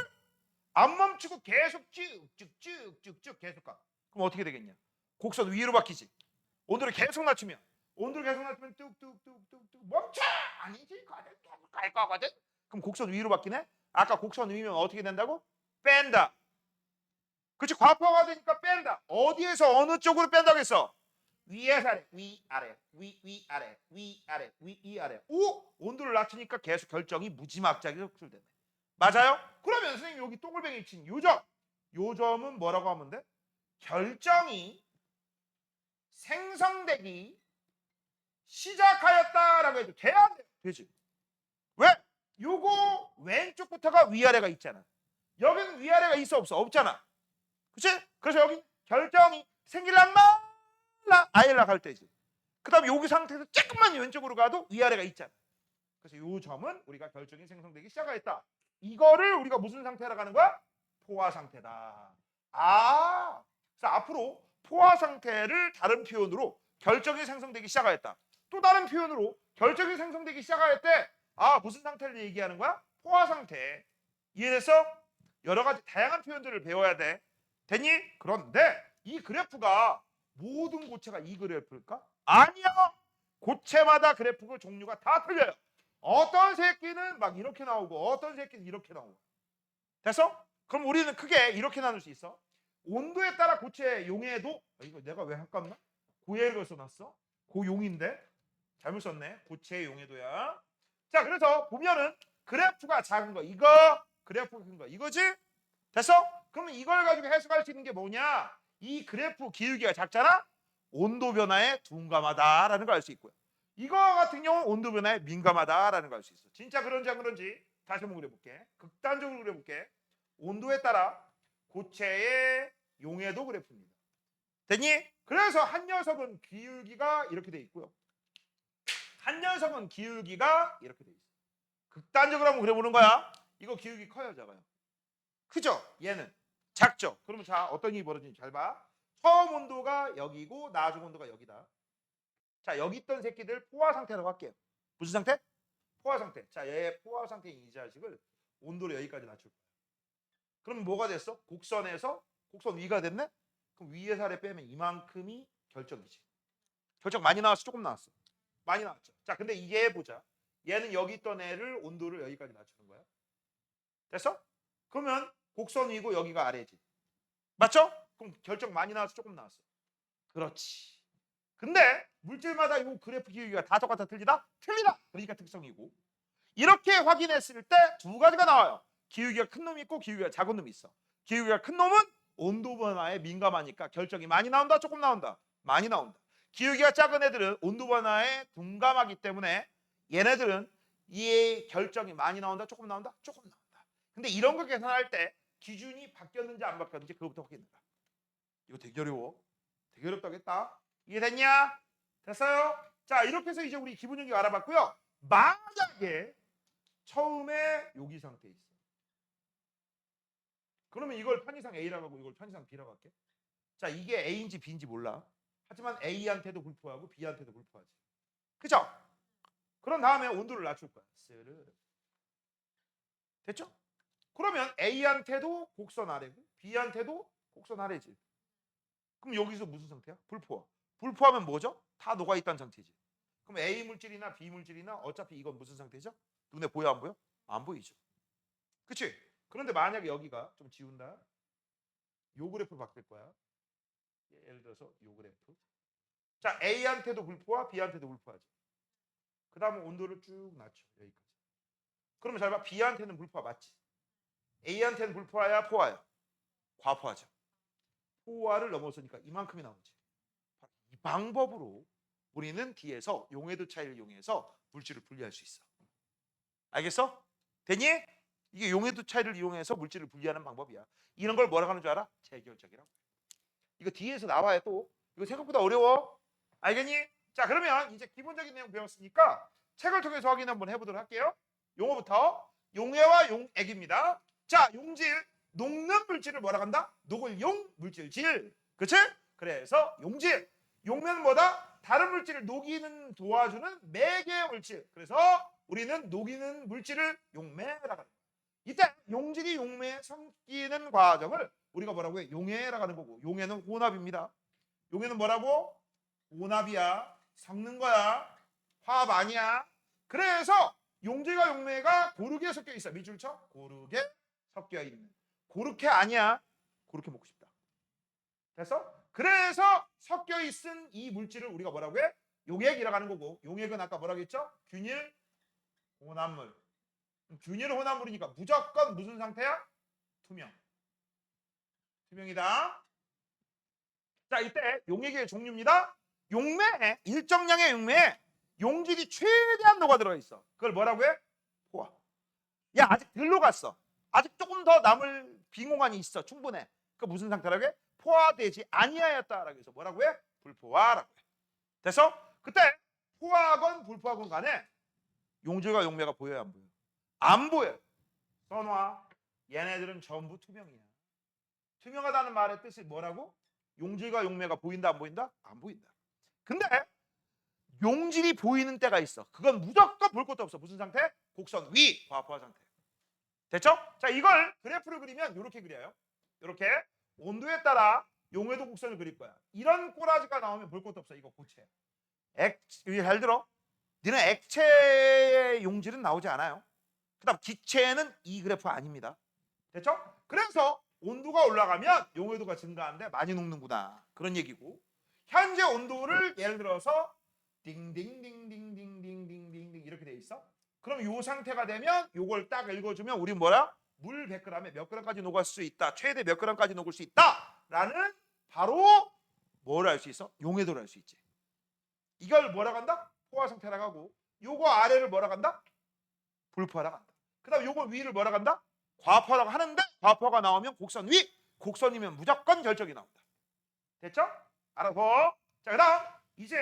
안 멈추고 계속 쭉쭉쭉쭉쭉 계속 가. 그럼 어떻게 되겠냐? 곡선 위로 바뀌지. 온도를 계속 낮추면 뚝뚝뚝뚝뚝 멈춰! 아니지, 계속 갈 거거든. 그럼 곡선 위로 바뀌네. 아까 곡선 위면 어떻게 된다고? 뺀다. 그렇지, 과포가 되니까 뺀다. 어디에서 어느 쪽으로 뺀다고 했어? 위에서 아래, 위아래, 위아래, 위아래, 위아래. 오! 온도를 낮추니까 계속 결정이 무지막지하게 흡수되네. 맞아요? 그러면 선생님 여기 동글뱅이 친 요 점은 뭐라고 하면 돼? 결정이 생성되기 시작하였다라고 해도 돼야 안 돼? 되지. 왜? 요거 왼쪽부터가 위아래가 있잖아. 여기는 위아래가 있어 없어? 없잖아. 그치? 그래서 여기 결정이 생길랑 말라 아일락 할 때지. 그 다음에 여기 상태에서 조금만 왼쪽으로 가도 위아래가 있잖아. 그래서 요 점은 우리가 결정이 생성되기 시작하였다. 이거를 우리가 무슨 상태라고 하는 거야? 포화 상태다. 아, 그래서 앞으로 포화 상태를 다른 표현으로 결정이 생성되기 시작하였다. 또 다른 표현으로 결정이 생성되기 시작할 때, 아, 무슨 상태를 얘기하는 거야? 포화 상태. 이해됐어? 여러 가지 다양한 표현들을 배워야 돼. 됐니? 그런데 이 그래프가 모든 고체가 이 그래프일까? 아니야. 고체마다 그래프 종류가 다 틀려요. 어떤 새끼는 막 이렇게 나오고 어떤 새끼는 이렇게 나오고. 됐어? 그럼 우리는 크게 이렇게 나눌 수 있어. 온도에 따라 고체 용해도, 이거 내가 왜 헷갈나? 고해를 써놨어? 고용인데 잘못 썼네. 고체 용해도야. 자, 그래서 보면은 그래프가 작은 거 이거, 그래프가 큰 거 이거지? 됐어? 그러면 이걸 가지고 해석할 수 있는 게 뭐냐? 이 그래프 기울기가 작잖아? 온도 변화에 둔감하다라는 걸 알 수 있고요. 이거 같은 경우는 온도 변화에 민감하다라는 걸 알 수 있어. 진짜 그런지 안 그런지 다시 한번 그려볼게. 극단적으로 그려볼게. 온도에 따라 고체의 용해도 그래프입니다. 됐니? 그래서 한 녀석은 기울기가 이렇게 돼 있고요. 한 녀석은 기울기가 이렇게 돼 있어. 극단적으로 한번 그려보는 거야. 이거 기울기 커요, 작아요? 크죠? 얘는 작죠? 그러면 자, 어떤 일이 벌어지는지 잘 봐. 처음 온도가 여기고 나중 온도가 여기다. 자, 여기 있던 새끼들 포화 상태라고 할게요. 무슨 상태? 포화 상태. 자, 얘 포화 상태인 이 자식을 온도를 여기까지 낮출 거야. 그럼 뭐가 됐어? 곡선에서 곡선 위가 됐네? 그럼 위에서 아래 빼면 이만큼이 결정이지. 결정 많이 나왔어? 조금 나왔어? 많이 나왔죠. 자, 근데 얘 보자. 얘는 여기 있던 애를 온도를 여기까지 낮추는 거야. 됐어? 그러면 곡선 위고 여기가 아래지. 맞죠? 그럼 결정 많이 나왔어? 조금 나왔어? 그렇지. 근데 물질마다 이 그래프 기울기가 다 똑같아 틀리다? 틀리다. 그러니까 특성이고. 이렇게 확인했을 때 두 가지가 나와요. 기울기가 큰 놈이 있고 기울기가 작은 놈이 있어. 기울기가 큰 놈은 온도 변화에 민감하니까 결정이 많이 나온다? 조금 나온다? 많이 나온다. 기울기가 작은 애들은 온도 변화에 둔감하기 때문에 얘네들은 이 결정이 많이 나온다? 조금 나온다? 조금 나온다. 근데 이런 거 계산할 때 기준이 바뀌었는지 안 바뀌었는지 그거부터 확인해라. 이거 되게 어려워. 되게 어렵다고 했다. 이해됐냐? 됐어요? 자, 이렇게 해서 이제 우리 기본 용기 알아봤고요. 만약에 처음에 여기 상태에 있어. 그러면 이걸 편의상 A라고 하고 이걸 편의상 B라고 할게. 자, 이게 A인지 B인지 몰라. 하지만 A한테도 불포하고 B한테도 불포하지. 그죠? 그런 다음에 온도를 낮출 거야. 스르르. 됐죠? 그러면 A한테도 곡선 아래고 B한테도 곡선 아래지. 그럼 여기서 무슨 상태야? 불포화. 불포하면 뭐죠? 다 녹아있다는 상태지. 그럼 A 물질이나 B 물질이나 어차피 이건 무슨 상태죠? 눈에 보여 안 보여? 안 보이죠. 그치? 그런데 만약에 여기가 좀 지운다. 요 그래프로 바뀔 거야. 예를 들어서 요 그래프. 자, A한테도 불포화, B한테도 불포하죠. 그 다음에 온도를 쭉 낮춰. 여기까지. 그러면 잘 봐. B한테는 불포화 맞지? A한테는 불포화야, 포화야? 과포화죠. 포화를 넘어서니까 이만큼이 나오지. 이 방법으로 우리는 뒤에서 용해도 차이를 이용해서 물질을 분리할 수 있어. 알겠어? 됐니? 이게 용해도 차이를 이용해서 물질을 분리하는 방법이야. 이런 걸 뭐라고 하는 줄 알아? 재결적이라고. 이거 뒤에서 나와요 또. 이거 생각보다 어려워. 알겠니? 자, 그러면 이제 기본적인 내용 배웠으니까 책을 통해서 확인 한번 해보도록 할게요. 용어부터 용해와 용액입니다. 자, 용질, 녹는 물질을 뭐라 한다? 녹을 용, 물질질. 그치? 그래서 용질. 용면 뭐다? 다른 물질을 녹이는 도와주는 매개 물질. 그래서 우리는 녹이는 물질을 용매라고 합니다. 이때 용질이 용매에 섞이는 과정을 우리가 뭐라고 해? 용해라고 하는 거고, 용해는 혼합입니다. 용해는 뭐라고? 혼합이야. 섞는 거야. 화합 아니야. 그래서 용질과 용매가 고르게 섞여 있어. 밑줄 쳐. 고르게 섞여 있는. 고르게 아니야. 고르게 먹고 싶다. 됐어? 그래서 섞여 있은 이 물질을 우리가 뭐라고 해? 용액이라고 하는 거고, 용액은 아까 뭐라고 했죠? 균일 혼합물. 균일 혼합물이니까 무조건 무슨 상태야? 투명. 투명이다. 자, 이때 용액의 종류입니다. 용매에 일정량의 용매에 용질이 최대한 녹아 들어가 있어. 그걸 뭐라고 해? 포화. 야, 아직 덜 녹았어. 아직 조금 더 남을 빈 공간이 있어. 충분해. 그 무슨 상태라고 해? 포화되지 아니하였다라고 해서 뭐라고 해? 불포화라고 해. 됐어? 그때 포화건 불포화건 간에 용질과 용매가 보여요, 안 보여? 안 보여. 써놔. 얘네들은 전부 투명이야. 투명하다는 말의 뜻이 뭐라고? 용질과 용매가 보인다 안 보인다? 안 보인다. 근데 용질이 보이는 때가 있어. 그건 무조건 볼 것도 없어. 무슨 상태? 곡선 위, 과포화 상태. 됐죠? 자, 이걸 그래프를 그리면 이렇게 그려요. 이렇게 온도에 따라 용해도 곡선을 그릴 거야. 이런 꼬라지가 나오면 볼 것도 없어. 이거 고체. 잘 들어. 니는 액체의 용질은 나오지 않아요. 그다음 기체는 이 그래프 아닙니다. 됐죠? 그래서 온도가 올라가면 용해도가 증가하는데 많이 녹는구나. 그런 얘기고. 현재 온도를 예를 들어서 딩딩딩딩딩딩딩딩 이렇게 돼 있어. 그럼 이 상태가 되면 이걸 딱 읽어주면 우리 뭐야? 물 100g에 몇 g까지 녹을 수 있다. 최대 몇 g까지 녹을 수 있다. 라는 바로 뭘 알 수 있어? 용해도를 알 수 있지. 이걸 뭐라고 한다? 포화 상태라고 하고 요거 아래를 뭐라고 한다? 불포화라고 한다. 그 다음 요거 위를 뭐라고 한다? 과포화라고 하는데 과포화가 나오면 곡선 위, 곡선이면 무조건 결정이 나온다. 됐죠? 알아서. 자, 그 다음 이제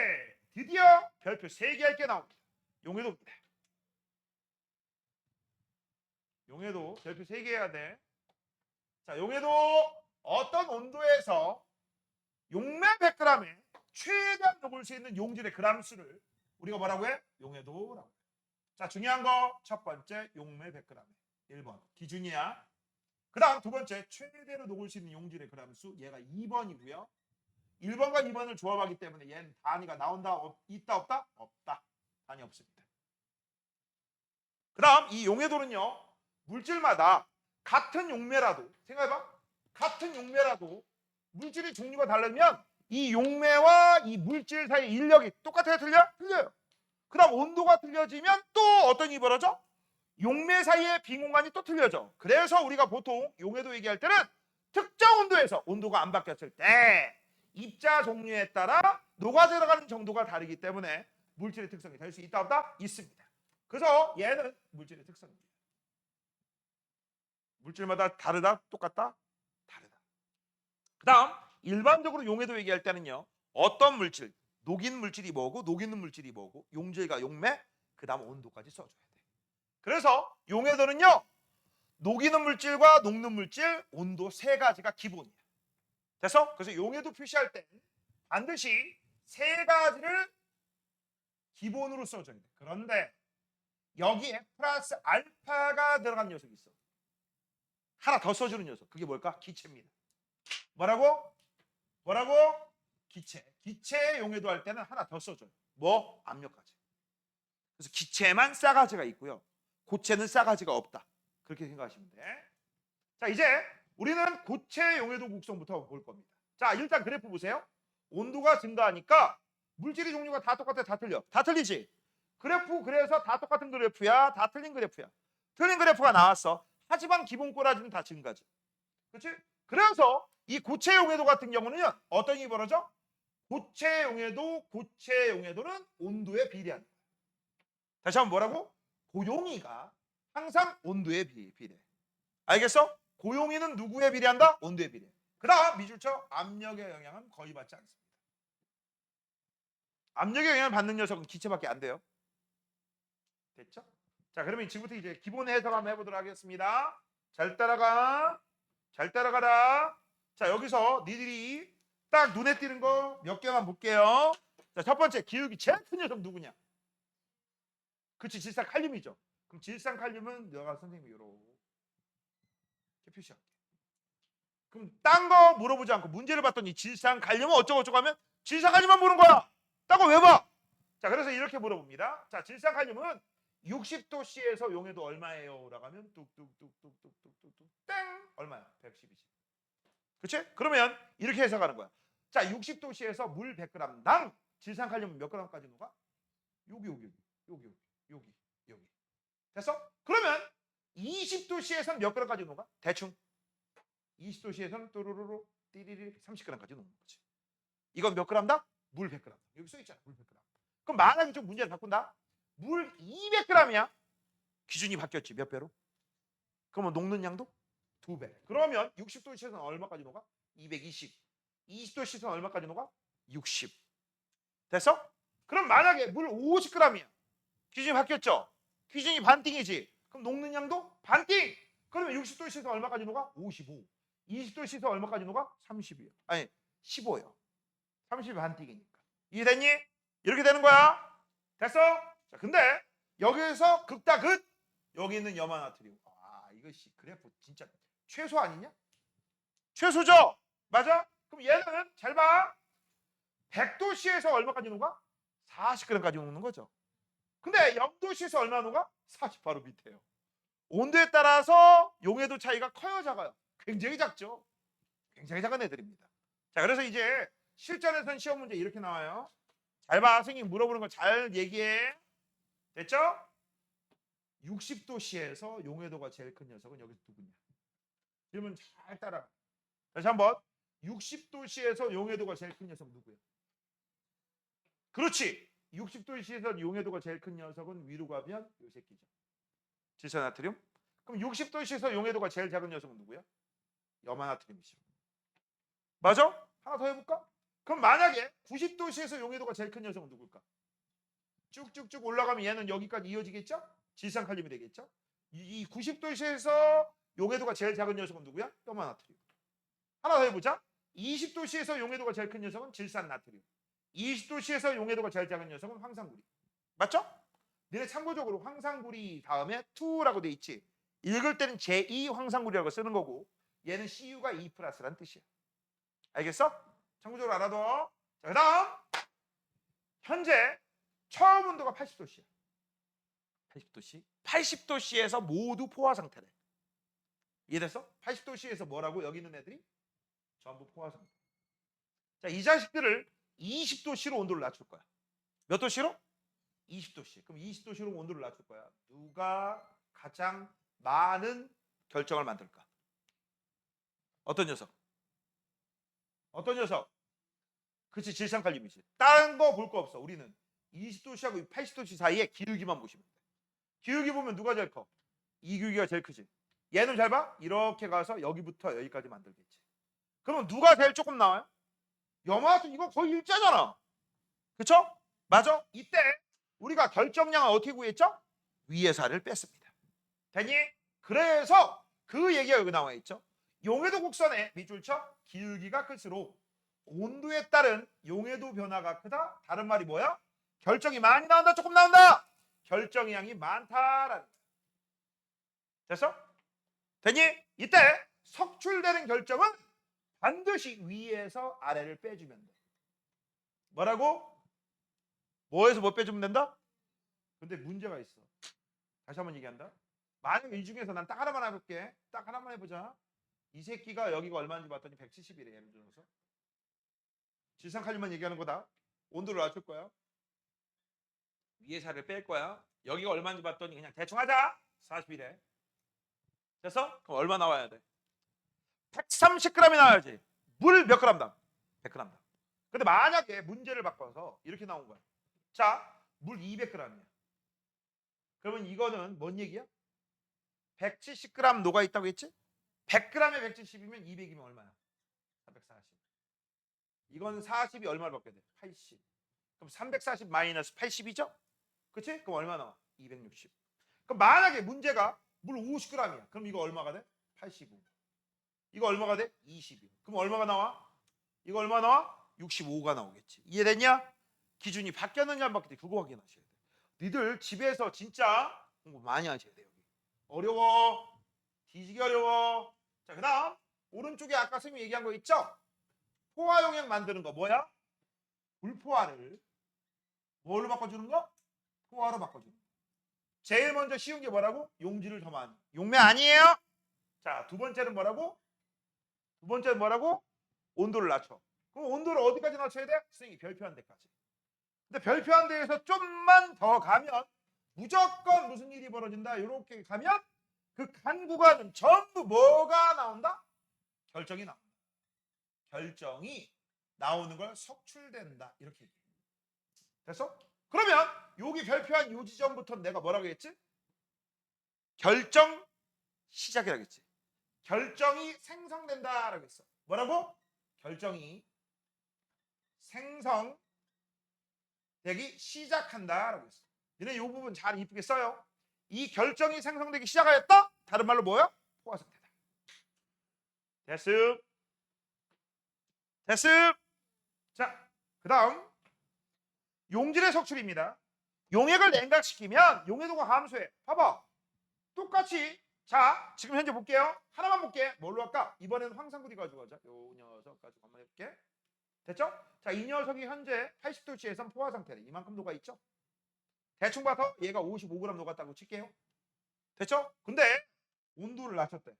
드디어 별표 3개 할 게 나옵니다. 용해도입니다. 용해도 별표 3개 해야 돼. 자, 용해도 어떤 온도에서 용매 100g에 최대한 녹을 수 있는 용질의 그람 수를 우리가 뭐라고 해? 용해도라고 해. 자, 중요한 거 첫 번째 용매 100g에 1번 기준이야. 그 다음 두 번째 최대로 녹을 수 있는 용질의 그람 수 얘가 2번이고요. 1번과 2번을 조합하기 때문에 얘는 단위가 나온다 있다 없다? 없다. 단위 없습니다. 그 다음 이 용해도는요. 물질마다 같은 용매라도 생각해봐. 같은 용매라도 물질의 종류가 다르면 이 용매와 이 물질 사이 인력이 똑같아요? 틀려? 틀려요. 그 다음 온도가 틀려지면 또 어떤 일이 벌어져? 용매 사이의 빈 공간이 또 틀려져. 그래서 우리가 보통 용해도 얘기할 때는 특정 온도에서 온도가 안 바뀌었을 때 입자 종류에 따라 녹아 들어가는 정도가 다르기 때문에 물질의 특성이 될 수 있다 없다? 있습니다. 그래서 얘는 물질의 특성입니다. 물질마다 다르다? 똑같다? 다르다. 그다음 일반적으로 용해도 얘기할 때는요. 어떤 물질, 녹인 물질이 뭐고 녹이는 물질이 뭐고 용질과 용매, 그다음 온도까지 써줘야 돼. 그래서 용해도는요. 녹이는 물질과 녹는 물질, 온도 세 가지가 기본이야. 됐어? 그래서 용해도 표시할 때 반드시 세 가지를 기본으로 써줘야 돼. 그런데 여기에 플러스 알파가 들어간 녀석이 있어. 하나 더 써주는 녀석. 그게 뭘까? 기체입니다. 뭐라고? 뭐라고? 기체. 기체 용해도 할 때는 하나 더 써줘요. 뭐? 압력가제. 그래서 기체만 싸가지가 있고요. 고체는 싸가지가 없다. 그렇게 생각하시면 돼. 자, 이제 우리는 고체 용해도 곡선부터 볼 겁니다. 자, 일단 그래프 보세요. 온도가 증가하니까 물질의 종류가 다 똑같아, 다 틀려. 다 틀리지? 그래프 그래서 다 똑같은 그래프야, 다 틀린 그래프야. 틀린 그래프가 나왔어. 하지만 기본 꼬라지는 다 증가지. 그렇지? 그래서 이 고체 용해도 같은 경우는 어떤 일이 벌어져? 고체 용해도는 온도에 비례한다. 다시 한번 뭐라고? 고용이가 항상 온도에 비례해. 알겠어? 고용이는 누구에 비례한다? 온도에 비례해. 그 다음 미줄쳐 압력의 영향은 거의 받지 않습니다. 압력의 영향을 받는 녀석은 기체밖에 안 돼요. 됐죠? 자, 그러면 지금부터 이제 기본 해석 한번 해보도록 하겠습니다. 잘 따라가. 잘 따라가라. 자, 여기서 니들이 딱 눈에 띄는 거 몇 개만 볼게요. 자, 첫 번째 기울기 제일 큰 녀석 누구냐? 그치, 질산칼륨이죠. 그럼 질산칼륨은 내가 선생님이 이렇게 표시할게. 그럼 딴 거 물어보지 않고 문제를 봤더니 질산칼륨은 어쩌고저쩌고 하면 질산칼륨만 보는 거야. 딴 거 왜 봐? 자, 그래서 이렇게 물어봅니다. 자, 질산칼륨은 60도 C에서 용해도 얼마예요? 라고 하면 뚝뚝뚝뚝뚝뚝뚝뚝 땡! 얼마야? 112지. 그치? 그러면 이렇게 해석하는 거야. 자, 60도 C에서 물 100g당 질산칼륨은 몇 g까지 녹아? 여기. 됐어? 그러면 20도 C에서는 몇 g까지 녹아? 대충 20도 C에서는 또르르르 띠리리 30g까지 녹는 거지. 이건 몇 g당? 물 100g. 여기 써 있잖아. 물 100g. 그럼 만약에 좀 문제를 바꾼다. 물 200g이야. 기준이 바뀌었지. 몇 배로? 그러면 녹는 양도 2배. 그러면 60도 C에서는 얼마까지 녹아? 220. 20도 C에서는 얼마까지 녹아? 60. 됐어? 그럼 만약에 물 50g이야. 기준이 바뀌었죠? 기준이 반띵이지. 그럼 녹는 양도 반띵. 그러면 60도 C에서 얼마까지 녹아? 55. 20도 C에서 얼마까지 녹아? 30이요. 아니 15요. 30이 반띵이니까. 이해됐니? 이렇게 되는 거야. 됐어? 자, 근데 여기에서 극다 극 여기 있는 염화나트륨. 아, 이것이 그래프 진짜 최소 아니냐? 최소죠? 맞아? 그럼 얘는 잘 봐. 100도 C에서 얼마까지 녹아? 40g까지 녹는 거죠. 근데 0도 C에서 얼마 녹아? 40 바로 밑에요. 온도에 따라서 용해도 차이가 커요, 작아요? 굉장히 작죠. 굉장히 작은 애들입니다. 자, 그래서 이제 실전에서는 시험 문제 이렇게 나와요. 잘 봐. 선생님 물어보는 거 잘 얘기해. 됐죠? 60도 C에서 용해도가 제일 큰 녀석은 여기서 누구냐? 질문 잘 따라. 다시 한번. 60도 C에서 용해도가 제일 큰 녀석 누구야? 그렇지. 60도 C에서 용해도가 제일 큰 녀석은 위로 가면 이 새끼죠. 질산나트륨. 그럼 60도 C에서 용해도가 제일 작은 녀석은 누구야? 염화나트륨이죠. 맞아? 하나 더 해볼까? 그럼 만약에 90도 C에서 용해도가 제일 큰 녀석은 누굴까? 쭉쭉쭉 올라가면 얘는 여기까지 이어지겠죠? 질산칼륨이 되겠죠? 이 90도 C에서 용해도가 제일 작은 녀석은 누구야? 염화나트륨. 하나 더 해보자. 20도 C에서 용해도가 제일 큰 녀석은 질산나트륨. 20도 C에서 용해도가 제일 작은 녀석은 황산구리. 맞죠? 너네 참고적으로 황산구리 다음에 2라고 돼 있지. 읽을 때는 제2 황산구리라고 쓰는 거고 얘는 CU가 2 플러스란 뜻이야. 알겠어? 참고적으로 알아둬. 자, 그 다음 현재 처음 온도가 80도 C야. 80도 C. 80도 C에서 모두 포화 상태래. 이해됐어? 80도 C에서 뭐라고? 여기 있는 애들이 전부 포화 상태. 자, 이 자식들을 20도 C로 온도를 낮출 거야. 몇 도씨로? 20도 C. 그럼 20도 C로 온도를 낮출 거야. 누가 가장 많은 결정을 만들까? 어떤 녀석? 어떤 녀석? 그치, 질산칼륨이지. 다른 거 볼 거 없어. 우리는 20도 C하고 80도 C 사이에 기울기만 보시면 돼. 기울기 보면 누가 제일 커? 이 기울기가 제일 크지. 얘는 잘 봐. 이렇게 가서 여기부터 여기까지 만들겠지. 그러면 누가 제일 조금 나와요? 염화수 이거 거의 일자잖아. 그쵸? 맞아? 이때 우리가 결정량을 어떻게 구했죠? 위에서 아래를 뺐습니다. 됐니? 그래서 그 얘기가 여기 나와 있죠. 용해도 곡선의 밑줄쳐 기울기가 클수록 온도에 따른 용해도 변화가 크다. 다른 말이 뭐야? 결정이 많이 나온다, 조금 나온다. 결정의 양이 많다라는 거야. 됐어? 됐니? 이때 석출되는 결정은 반드시 위에서 아래를 빼주면 돼. 뭐라고? 뭐에서 뭐 빼주면 된다? 근데 문제가 있어. 다시 한번 얘기한다. 만약 이 중에서 난 딱 하나만 해볼게. 딱 하나만 해보자. 이 새끼가 여기가 얼마인지 봤더니 170이래. 예를 들어서. 질산칼륨만 얘기하는 거다. 온도를 낮출 거야. 위에 살을 뺄 거야. 여기가 얼마인지 봤더니 그냥 대충 하자. 40이래. 됐어? 그럼 얼마 나와야 돼? 130g이 나와야지. 물 몇 g당? 100g당. 근데 만약에 문제를 바꿔서 이렇게 나온 거야. 자, 물 200g이야. 그러면 이거는 뭔 얘기야? 170g 녹아 있다고 했지? 100g에 170이면 200이면 얼마야? 340. 이건 40이 얼마를 받게 돼? 80. 그럼 340 마이너스 80이죠? 그치? 그럼 얼마 나와? 260. 그럼 만약에 문제가 물 50g이야. 그럼 이거 얼마가 돼? 85. 이거 얼마가 돼? 22. 그럼 얼마가 나와? 이거 얼마 나와? 65가 나오겠지. 이해됐냐? 기준이 바뀌었느냐 안 바뀌었는지 그거 확인하셔야 돼. 니들 집에서 진짜 공부 많이 하셔야 돼. 여기. 어려워. 뒤지기 어려워. 자, 그 다음 오른쪽에 아까 선생님이 얘기한 거 있죠? 포화용액 만드는 거 뭐야? 불포화를 뭘로 바꿔주는 거? 포화로 바꿔주는 거. 제일 먼저 쉬운 게 뭐라고? 용지를 더 많이. 용매 아니에요? 자, 두 번째는 뭐라고? 두 번째는 뭐라고? 온도를 낮춰. 그럼 온도를 어디까지 낮춰야 돼? 선생님이 별표한 데까지. 근데 별표한 데에서 좀만 더 가면 무조건 무슨 일이 벌어진다. 이렇게 가면 그 간 구간은 전부 뭐가 나온다? 결정이 나온다. 결정이 나오는 걸 석출된다. 이렇게 얘기해. 됐어? 그러면 여기 별표한 요 지점부터 내가 뭐라고 했지? 결정 시작이라고 했지. 결정이 생성된다라고 했어. 뭐라고? 결정이 생성되기 시작한다라고 했어. 너네 이 부분 잘 이쁘게 써요. 이 결정이 생성되기 시작하였다? 다른 말로 뭐야? 포화 상태다. 됐음. 됐음. 자, 그 다음 용질의 석출입니다. 용액을 냉각시키면 용해도가 감소해. 봐봐. 똑같이 자 지금 현재 볼게요. 하나만 볼게. 뭘로 할까? 이번에는 황산구리 가지고 가자. 요 녀석 가지고 한번 해볼게. 됐죠? 자, 이 녀석이 현재 80도씨에선 포화 상태래. 이만큼 녹아 있죠? 대충 봐서 얘가 55g 녹았다고 칠게요. 됐죠? 근데 온도를 낮췄대.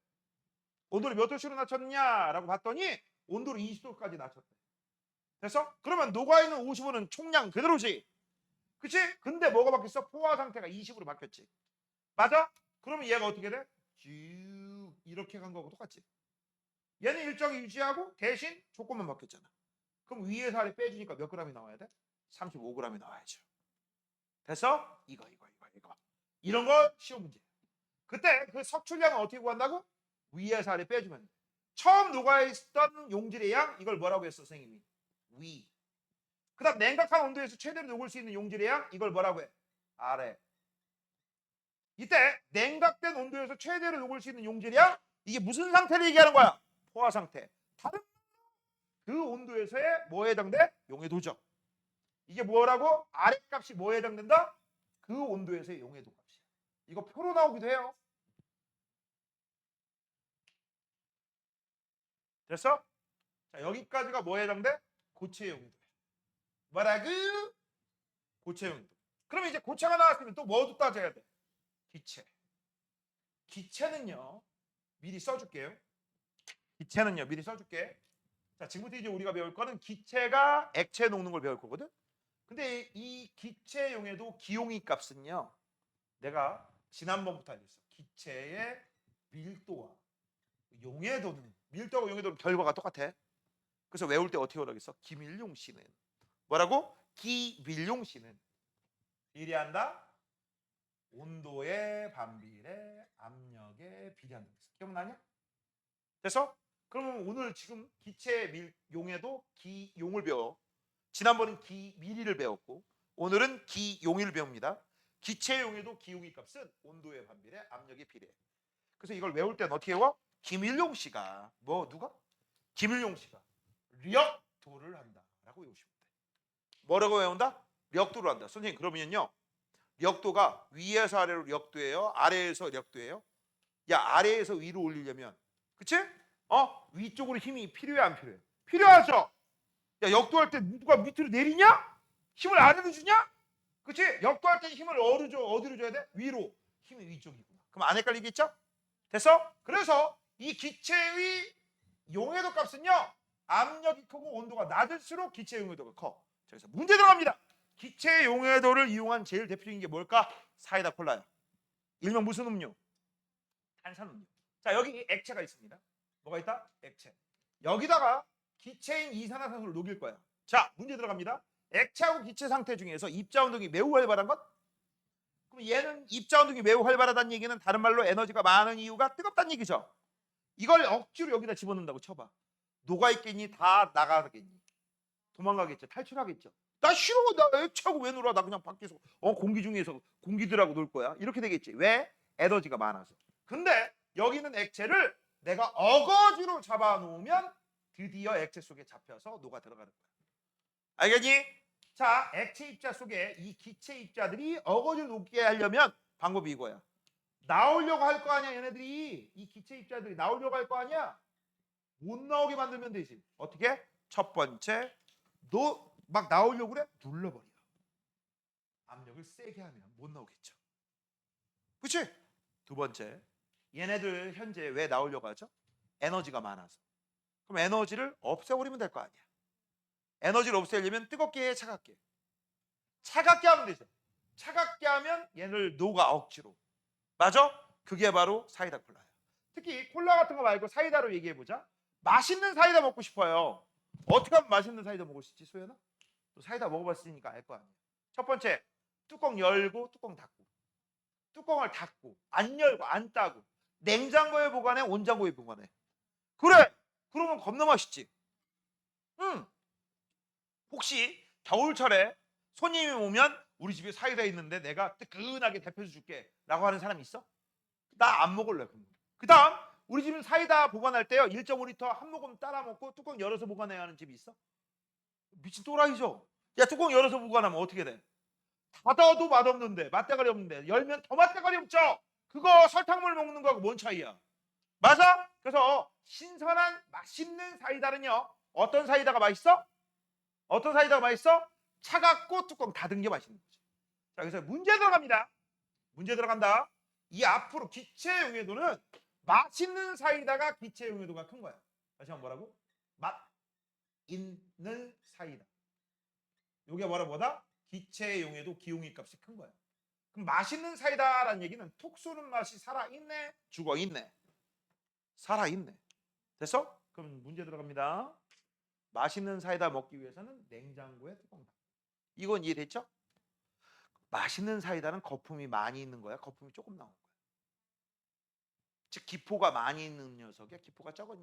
온도를 몇 도씨로 낮췄냐라고 봤더니 온도를 20도까지 낮췄대. 됐어? 그러면 녹아있는 55는 총량 그대로지. 그치? 근데 뭐가 바뀌었어? 포화 상태가 20으로 바뀌었지. 맞아? 그러면 얘가 어떻게 돼? 쭉 이렇게 간 거하고 똑같지. 얘는 일정이 유지하고 대신 조건만 바뀌었잖아. 그럼 위에서 아래 빼주니까 몇 g이 나와야 돼? 35g이 나와야죠. 됐어? 이거. 이런 거 쉬운 문제. 그때 그 석출량은 어떻게 구한다고? 위에서 아래 빼주면 돼. 처음 녹아있던 용질의 양 이걸 뭐라고 했어 선생님이? 위. 그 다음 냉각한 온도에서 최대로 녹을 수 있는 용질의 양 이걸 뭐라고 해? 아래. 이때 냉각된 온도에서 최대로 녹을 수 있는 용질의 양 이게 무슨 상태를 얘기하는 거야? 포화 상태. 다른 그 온도에서의 뭐에 해당돼? 용해도죠. 이게 뭐라고? 아래값이 뭐에 해당된다? 그 온도에서의 용해도 값이야. 이거 표로 나오기도 해요. 됐어? 자, 여기까지가 뭐에 해당돼? 고체 용해도야. 뭐라고? 고체 용해도. 그럼 이제 고체가 나왔으면 또 뭐도 따져야 돼? 기체. 기체는요. 미리 써줄게요. 기체는요. 미리 써줄게. 자, 지금부터 이제 우리가 배울 거는 기체가 액체에 녹는 걸 배울 거거든. 근데 이 기체용해도 기용이 값은요. 내가 지난번부터 알렸어. 기체의 밀도와 용해도는 밀도와 용해도는 결과가 똑같아. 그래서 외울 때 어떻게 오라겠어? 김일용 씨는 뭐라고? 기밀용 씨는 비례한다. 온도의 반비례 압력의 비례한다. 기억나냐? 그래서 그러면 오늘 지금 기체 밀용에도 기용을 배워. 지난번엔 기미리를 배웠고 오늘은 기용을 배웁니다. 기체용에도 기용의 값은 온도의 반비례 압력의 비례. 그래서 이걸 외울 때는 어떻게 외워? 김일용 씨가 누가? 김일용 씨가 력도를 한다라고 외우시면 돼. 뭐라고 외운다? 력도를 한다. 선생님 그러면요. 력도가 위에서 아래로 력도예요? 아래에서 력도예요? 야 아래에서 위로 올리려면 그치? 위쪽으로 힘이 필요해 안 필요해? 필요하죠. 야 역도할 때 누가 밑으로 내리냐? 힘을 아래로 주냐? 그치? 역도할 때 힘을 어디로 줘야 돼? 위로. 힘이 위쪽이구나. 그럼 안 헷갈리겠죠? 됐어? 그래서 이 기체의 용해도 값은요. 압력이 크고 온도가 낮을수록 기체의 용해도가 커. 그래서 문제 들어갑니다. 기체 용해도를 이용한 제일 대표적인 게 뭘까? 사이다 콜라야. 일명 무슨 음료? 탄산음료. 자 여기 액체가 있습니다. 뭐가 있다? 액체. 여기다가 기체인 이산화탄소를 녹일 거야. 자 문제 들어갑니다. 액체하고 기체 상태 중에서 입자 운동이 매우 활발한 것? 그럼 얘는 입자 운동이 매우 활발하다는 얘기는 다른 말로 에너지가 많은 이유가 뜨겁다는 얘기죠. 이걸 억지로 여기다 집어넣는다고 쳐봐. 녹아있겠니? 다 나가겠니? 도망가겠죠. 탈출하겠죠. 나 싫어. 나 액체하고 왜 놀아? 나 그냥 밖에서 공기 중에서 공기들하고 놀 거야. 이렇게 되겠지. 왜? 에너지가 많아서. 근데 여기는 액체를 내가 어거지로 잡아놓으면 드디어 액체 속에 잡혀서 녹아 들어가는 거야. 알겠니? 자, 액체 입자 속에 이 기체 입자들이 어거지로 녹게 하려면 방법이 이거야. 나오려고 할 거 아니야, 얘네들이. 이 기체 입자들이 나오려고 할 거 아니야. 못 나오게 만들면 되지. 어떻게? 첫 번째, 너 막 나오려고 그래? 눌러버려. 압력을 세게 하면 못 나오겠죠. 그치? 두 번째, 얘네들 현재 왜 나오려고 하죠? 에너지가 많아서. 그럼 에너지를 없애버리면 될 거 아니야. 에너지를 없애려면 뜨겁게 해, 차갑게 해? 차갑게 하면 되죠. 차갑게 하면 얘를 녹아 억지로. 맞아? 그게 바로 사이다 콜라야. 특히 콜라 같은 거 말고 사이다로 얘기해보자. 맛있는 사이다 먹고 싶어요. 어떻게 하면 맛있는 사이다 먹을 수 있지, 소연아? 너 사이다 먹어봤으니까 알 거 아니야. 첫 번째, 뚜껑 열고 뚜껑 닫고. 뚜껑을 닫고 안 열고 안 따고 냉장고에 보관해, 온장고에 보관해. 그래. 그러면 겁나 맛있지. 응. 혹시 겨울철에 손님이 오면 우리 집에 사이다 있는데 내가 뜨끈하게 데펴서 줄게 라고 하는 사람 있어? 나 안 먹을래. 그 다음 우리 집은 사이다 보관할 때요 1.5리터 한 모금 따라 먹고 뚜껑 열어서 보관해야 하는 집이 있어? 미친 또라이죠. 야 뚜껑 열어서 보관하면 어떻게 돼? 닫아도 맛없는데 맛대가리 없는데 열면 더 맛대가리 없죠. 그거 설탕물 먹는 거하고 뭔 차이야? 맞아? 그래서 신선한 맛있는 사이다는요 어떤 사이다가 맛있어? 어떤 사이다가 맛있어? 차갑고 뚜껑 닫은 게 맛있는 거죠. 자, 그래서 문제 들어갑니다. 문제 들어간다. 이 앞으로 기체 용해도는 맛있는 사이다가 기체 용해도가 큰 거야. 다시 한번 뭐라고? 맛 있는 사이다. 이게 뭐다? 기체 용해도 기용의 값이 큰 거야. 그럼 맛있는 사이다라는 얘기는 톡 쏘는 맛이 살아있네? 죽어있네? 살아있네. 됐어? 그럼 문제 들어갑니다. 맛있는 사이다 먹기 위해서는 냉장고에 뚜껑 닫고. 이건 이해됐죠? 맛있는 사이다는 거품이 많이 있는 거야? 거품이 조금 나온 거야? 즉 기포가 많이 있는 녀석이야? 기포가 조금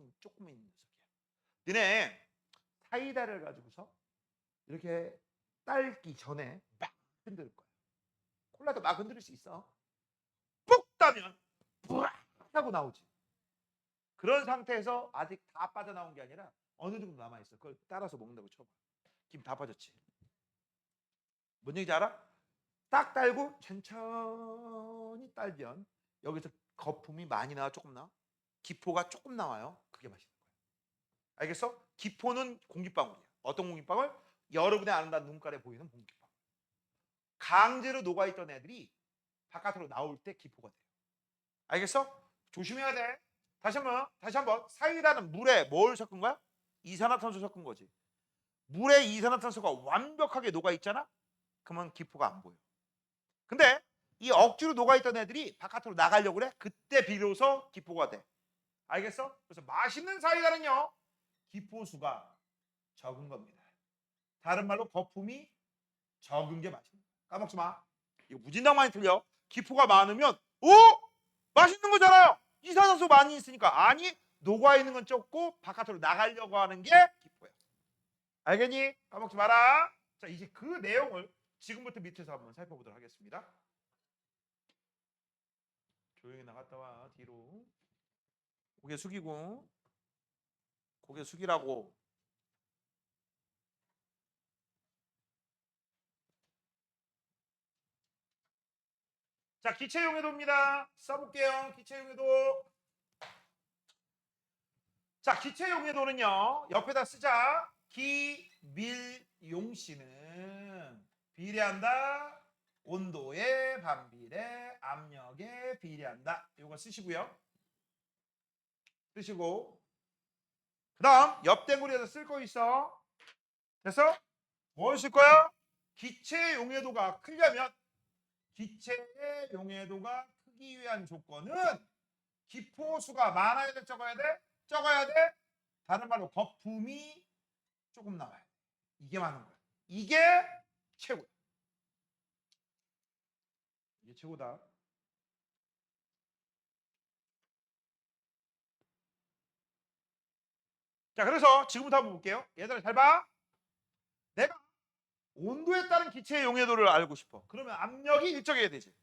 있는 녀석이야? 너네 사이다를 가지고서 이렇게 딸기 전에 막 흔들 거야. 콜라도 막 흔들 수 있어. ปุ๊ 따면 뿌락 하고 나오지. 그런 상태에서 아직 다 빠져나온 게 아니라 어느 정도 남아있어. 그걸 따라서 먹는다고 쳐봐. 김 다 빠졌지. 뭔 얘기인지 알아? 딱 딸고 천천히 딸면 여기서 거품이 많이 나와 조금 나와? 기포가 조금 나와요. 그게 맛있는 거야. 알겠어? 기포는 공기방울이야. 어떤 공기방울? 여러분의 아름다운 눈깔에 보이는 공기방울. 강제로 녹아있던 애들이 바깥으로 나올 때 기포가 돼요. 알겠어? 조심해야 돼. 다시 한번 사이다는 물에 뭘 섞은 거야? 이산화탄소 섞은 거지. 물에 이산화탄소가 완벽하게 녹아있잖아? 그러면 기포가 안 보여. 근데 이 억지로 녹아있던 애들이 바깥으로 나가려고 그래? 그때 비로소 기포가 돼. 알겠어? 그래서 맛있는 사이다는요 기포수가 적은 겁니다. 다른 말로 거품이 적은 게 맛있는 거야. 까먹지 마. 이거 무진장 많이 틀려. 기포가 많으면 맛있는 거잖아요. 이산화탄소 많이 있으니까. 아니, 녹아 있는 건 적고 바깥으로 나가려고 하는 게 기포야. 알겠니? 까먹지 마라. 자, 이제 그 내용을 지금부터 밑에서 한번 살펴보도록 하겠습니다. 조용히 나갔다 와. 뒤로. 고개 숙이고. 고개 숙이라고. 자, 기체용해도입니다. 써볼게요. 기체용해도. 자, 기체용해도는요. 옆에다 쓰자. 기밀용씨는 비례한다. 온도에 반비례, 압력에 비례한다. 이거 쓰시고요. 쓰시고. 그 다음 옆대구리에서 쓸 거 있어. 됐어? 뭘 쓸 거야? 기체 용해도가 크려면 기체의 용해도가 크기 위한 조건은 기포수가 많아야 돼, 적어야 돼? 적어야 돼? 다른 말로 거품이 조금 나와야 돼. 이게 많은 거야. 이게 최고야. 이게 최고다. 자, 그래서 지금부터 한번 볼게요. 얘들아 잘 봐. 내가 온도에 따른 기체의 용해도를 알고 싶어. 그러면 압력이 일정해야 되지.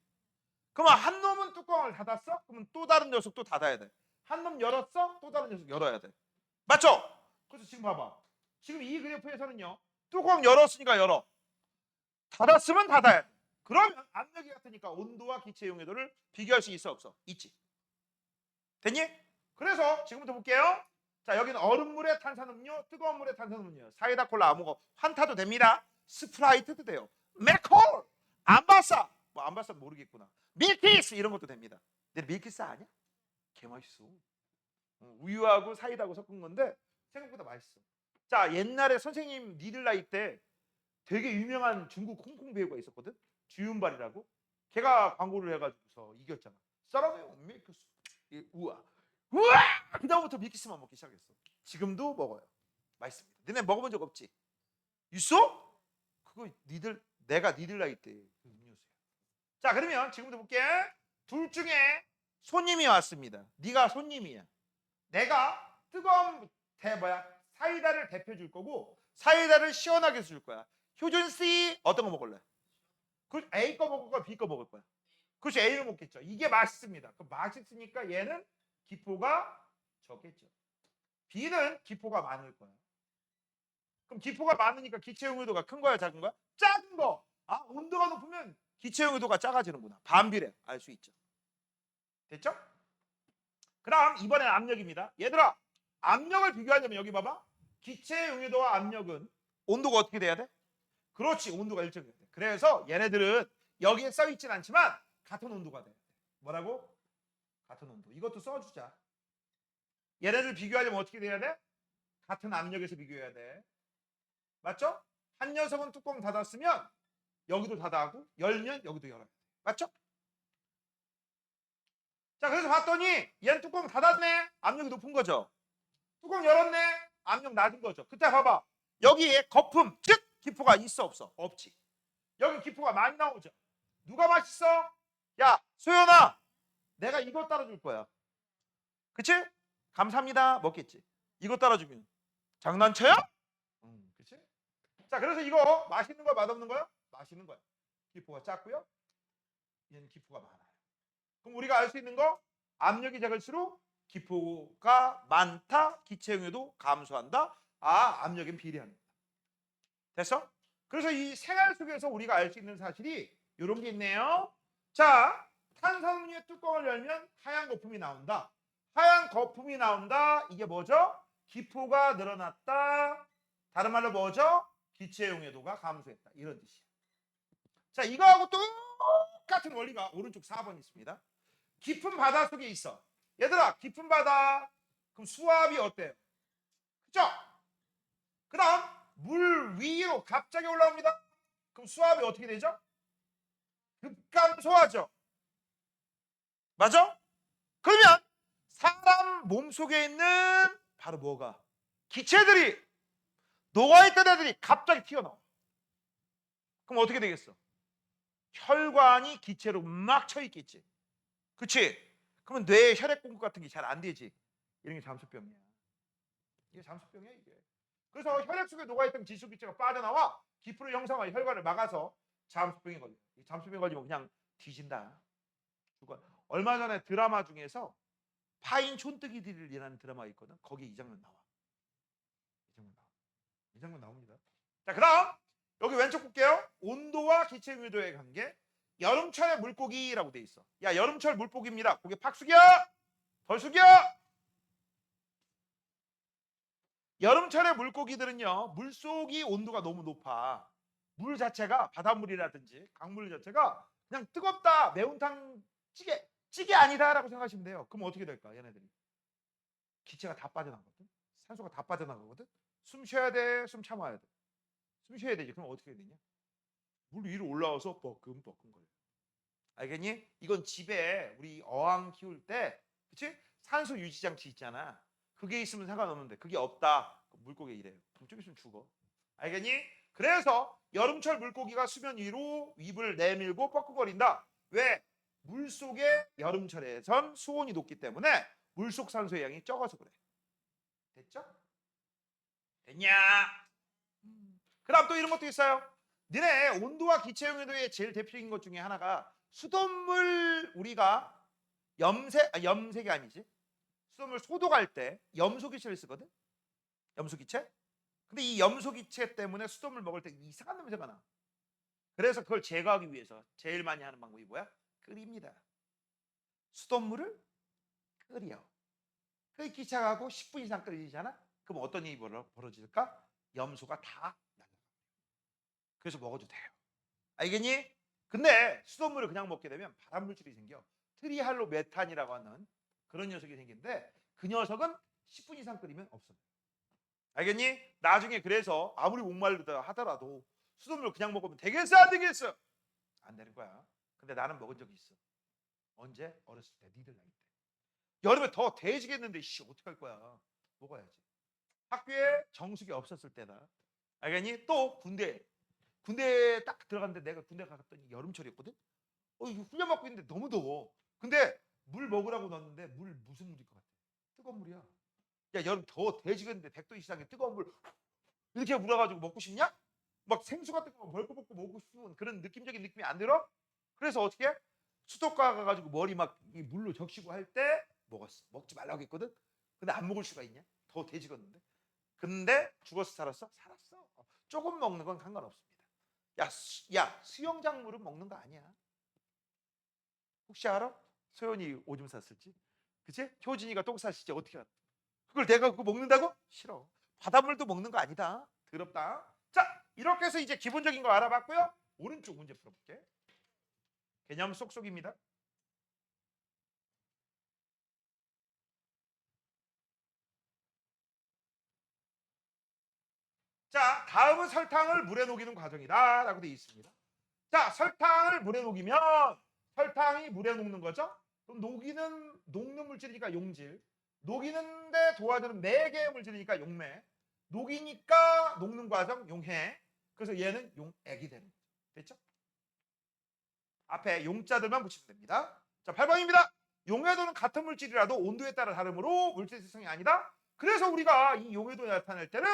그러면 한 놈은 뚜껑을 닫았어? 그러면 또 다른 녀석도 닫아야 돼. 한 놈 열었어? 또 다른 녀석 열어야 돼. 맞죠? 그래서 지금 봐봐. 지금 이 그래프에서는요. 뚜껑 열었으니까 열어. 닫았으면 닫아야 돼. 그러면 압력이 같으니까 온도와 기체 용해도를 비교할 수 있어 없어? 있지. 됐니? 그래서 지금부터 볼게요. 자, 여기는 얼음물에 탄산음료, 뜨거운 물에 탄산음료, 사이다, 콜라, 아무거, 환타도 됩니다. 스프라이트도 돼요. 맥콜, 암바사, 뭐 암바사 모르겠구나. 밀키스 이런 것도 됩니다. 근데 밀키스 아니야? 개 맛있어. 우유하고 사이다하고 섞은 건데 생각보다 맛있어. 자, 옛날에 선생님 니들나이 때 되게 유명한 중국 홍콩 배우가 있었거든. 주윤발이라고. 걔가 광고를 해가지고서 이겼잖아. 사랑해요 밀키스. 우와. 우와! 그다음부터 밀키스만 먹기 시작했어. 지금도 먹어요. 맛있습니다. 너네 먹어본 적 없지? 있어? 그거 내가 니들 나이 때 그 음료수야. 자, 그러면 지금부터 볼게. 둘 중에 손님이 왔습니다. 네가 손님이야. 내가 뜨거운 사이다를 대표 줄 거고 사이다를 시원하게 줄 거야. 효준 씨 어떤 거 먹을래? 그 A 거 먹을 거야, B 거 먹을 거야? 그렇지, A를 먹겠죠. 이게 맛있습니다. 그럼 맛있으니까 얘는 기포가 적겠죠. B는 기포가 많을 거야. 그럼 기포가 많으니까 기체 용해도가 큰 거야, 작은 거야? 작은 거. 아, 온도가 높으면 기체 용해도가 작아지는구나. 반비례 알 수 있죠. 됐죠? 그다음 이번엔 압력입니다. 얘들아, 압력을 비교하려면 여기 봐봐. 기체 용해도와 압력은 온도가 어떻게 돼야 돼? 그렇지, 온도가 일정해야 돼. 그래서 얘네들은 여기에 써 있진 않지만 같은 온도가 돼. 뭐라고? 같은 온도. 이것도 써주자. 얘네들 비교하려면 어떻게 돼야 돼? 같은 압력에서 비교해야 돼. 맞죠? 한 녀석은 뚜껑 닫았으면 여기도 닫아하고 열면 여기도 열어야 돼. 맞죠? 자, 그래서 봤더니 얘는 뚜껑 닫았네. 압력이 높은 거죠. 뚜껑 열었네. 압력 낮은 거죠. 그때 봐봐. 여기에 거품, 즉 기포가 있어 없어? 없지. 여기 기포가 많이 나오죠. 누가 맛있어? 야, 소연아, 내가 이거 따라줄 거야. 그치? 감사합니다. 먹겠지. 이거 따라주면 장난쳐요? 그치? 자, 그래서 이거 맛있는 거야, 맛없는 거야? 맛있는 거야. 기포가 작고요. 얘는 기포가 많아요. 그럼 우리가 알 수 있는 거, 압력이 작을수록 기포가 많다. 기체 용해도 감소한다. 아, 압력은 비례합니다. 됐어? 그래서 이 생활 속에서 우리가 알 수 있는 사실이 이런 게 있네요. 자, 탄산음료의 뚜껑을 열면 하얀 거품이 나온다. 하얀 거품이 나온다. 이게 뭐죠? 기포가 늘어났다. 다른 말로 뭐죠? 기체 용해도가 감소했다. 이런 뜻이야. 자, 이거하고 똑같은 원리가 오른쪽 4번 있습니다. 깊은 바다 속에 있어. 얘들아, 깊은 바다. 그럼 수압이 어때요? 그죠? 그 다음 물 위로 갑자기 올라옵니다. 그럼 수압이 어떻게 되죠? 급감소하죠. 맞아? 그러면 사람 몸속에 있는 바로 뭐가? 기체들이 녹아있던 애들이 갑자기 튀어나와. 그럼 어떻게 되겠어? 혈관이 기체로 막 쳐 있겠지. 그치? 그러면 뇌에 혈액 공급 같은 게 잘 안 되지. 이런 게 잠수병이야. 이게 잠수병이야 이게. 그래서 혈액 속에 녹아있던 지수기체가 빠져나와 기프를 형성하여 혈관을 막아서 잠수병에 걸려. 이 잠수병에 걸리면 그냥 뒤진다. 죽어. 얼마 전에 드라마 중에서 파인 촌뜨기들이라는 드라마가 있거든. 거기에 이 장면 나와. 이 장면 나와. 이 장면 나옵니다. 자, 그다음 여기 왼쪽 볼게요. 온도와 기체 유도의 관계. 여름철의 물고기라고 돼 있어. 야, 여름철 물고기입니다. 고개 팍 숙여. 덜 숙여. 여름철의 물고기들은요, 물속이 온도가 너무 높아. 물 자체가 바닷물이라든지 강물 자체가 그냥 뜨겁다, 매운탕, 찌개 아니다라고 생각하시면 돼요. 그럼 어떻게 될까, 얘네들이? 기체가 다 빠져나가거든. 산소가 다 빠져나가거든. 숨 쉬어야 돼, 숨 참아야 돼. 숨 쉬어야 되지. 그럼 어떻게 되냐? 물 위로 올라와서 뻐끔뻐끔 거려. 알겠니? 이건 집에 우리 어항 키울 때, 그치? 산소 유지 장치 있잖아. 그게 있으면 상관없는데 그게 없다. 물고기 이래요. 그럼 좀 있으면 죽어. 알겠니? 그래서 여름철 물고기가 수면 위로 입을 내밀고 뻐끔거린다. 왜? 물속에 여름철에선 수온이 높기 때문에 물속 산소의 양이 적어서 그래. 됐죠? 됐냐? 그다음 또 이런 것도 있어요. 니네 온도와 기체 용해도의 제일 대표적인 것 중에 하나가 수돗물 우리가 염색이 아니지. 수돗물 소독할 때 염소기체를 쓰거든. 염소기체. 근데 이 염소기체 때문에 수돗물 먹을 때 이상한 냄새가 나. 그래서 그걸 제거하기 위해서 제일 많이 하는 방법이 뭐야? 끓입니다. 수돗물을 끓여. 끓기 시작하고 10분 이상 끓이잖아. 그럼 어떤 일이 벌어질까? 염소가 다 날아가. 그래서 먹어도 돼요. 알겠니? 근데 수돗물을 그냥 먹게 되면 발암물질이 생겨. 트리할로메탄이라고 하는 그런 녀석이 생기는데 그 녀석은 10분 이상 끓이면 없어요. 알겠니? 나중에 그래서 아무리 목마르다 하더라도 수돗물 그냥 먹으면 되겠어 안 되겠어? 안 되는 거야. 근데 나는 먹은 적이 있어. 언제? 어렸을 때. 니들 나이 때. 여름에 더 더해지겠는데 씨 어떡할 거야. 먹어야지. 학교에 정수기 없었을 때다. 알겠니? 또 군대에 딱 들어갔는데 내가 군대 갔더니 여름철이었거든. 이거 훈련 받고 있는데 너무 더워. 근데 물 먹으라고 넣었는데 물 무슨 물일 것 같아? 뜨거운 물이야. 야 여름 더 더해지겠는데 100도 이상의 뜨거운 물 이렇게 물어가지고 먹고 싶냐? 막 생수 같은 거 벌컥벌컥 먹고 싶은 그런 느낌적인 느낌이 안 들어? 그래서 어떻게? 수도가 가가지고 머리 막 이 물로 적시고 할 때 먹었어. 먹지 말라고 했거든. 근데 안 먹을 수가 있냐? 더 돼지겠는데. 근데 죽었어 살았어? 살았어. 조금 먹는 건 상관없습니다. 야 수영장물은 먹는 거 아니야. 혹시 알아? 소연이 오줌 쌌을지? 그치? 효진이가 똥 쌌을지 어떻게 알아? 그걸 내가 그거 먹는다고? 싫어. 바닷물도 먹는 거 아니다. 더럽다. 자, 이렇게 해서 이제 기본적인 거 알아봤고요. 오른쪽 문제 풀어볼게. 개념 쏙쏙입니다. 자, 다음은 설탕을 물에 녹이는 과정이다 라고 되어 있습니다. 자, 설탕을 물에 녹이면 설탕이 물에 녹는 거죠. 그럼 녹는 물질이니까 용질, 녹이는데 도와주는 매개의 물질이니까 용매, 녹이니까 녹는 과정 용해. 그래서 얘는 용액이 되는 거죠. 됐죠? 앞에 용자들만 붙이면 됩니다. 자, 8번입니다. 용해도는 같은 물질이라도 온도에 따라 다르므로 물질 특성이 아니다. 그래서 우리가 이 용해도 나타낼 때는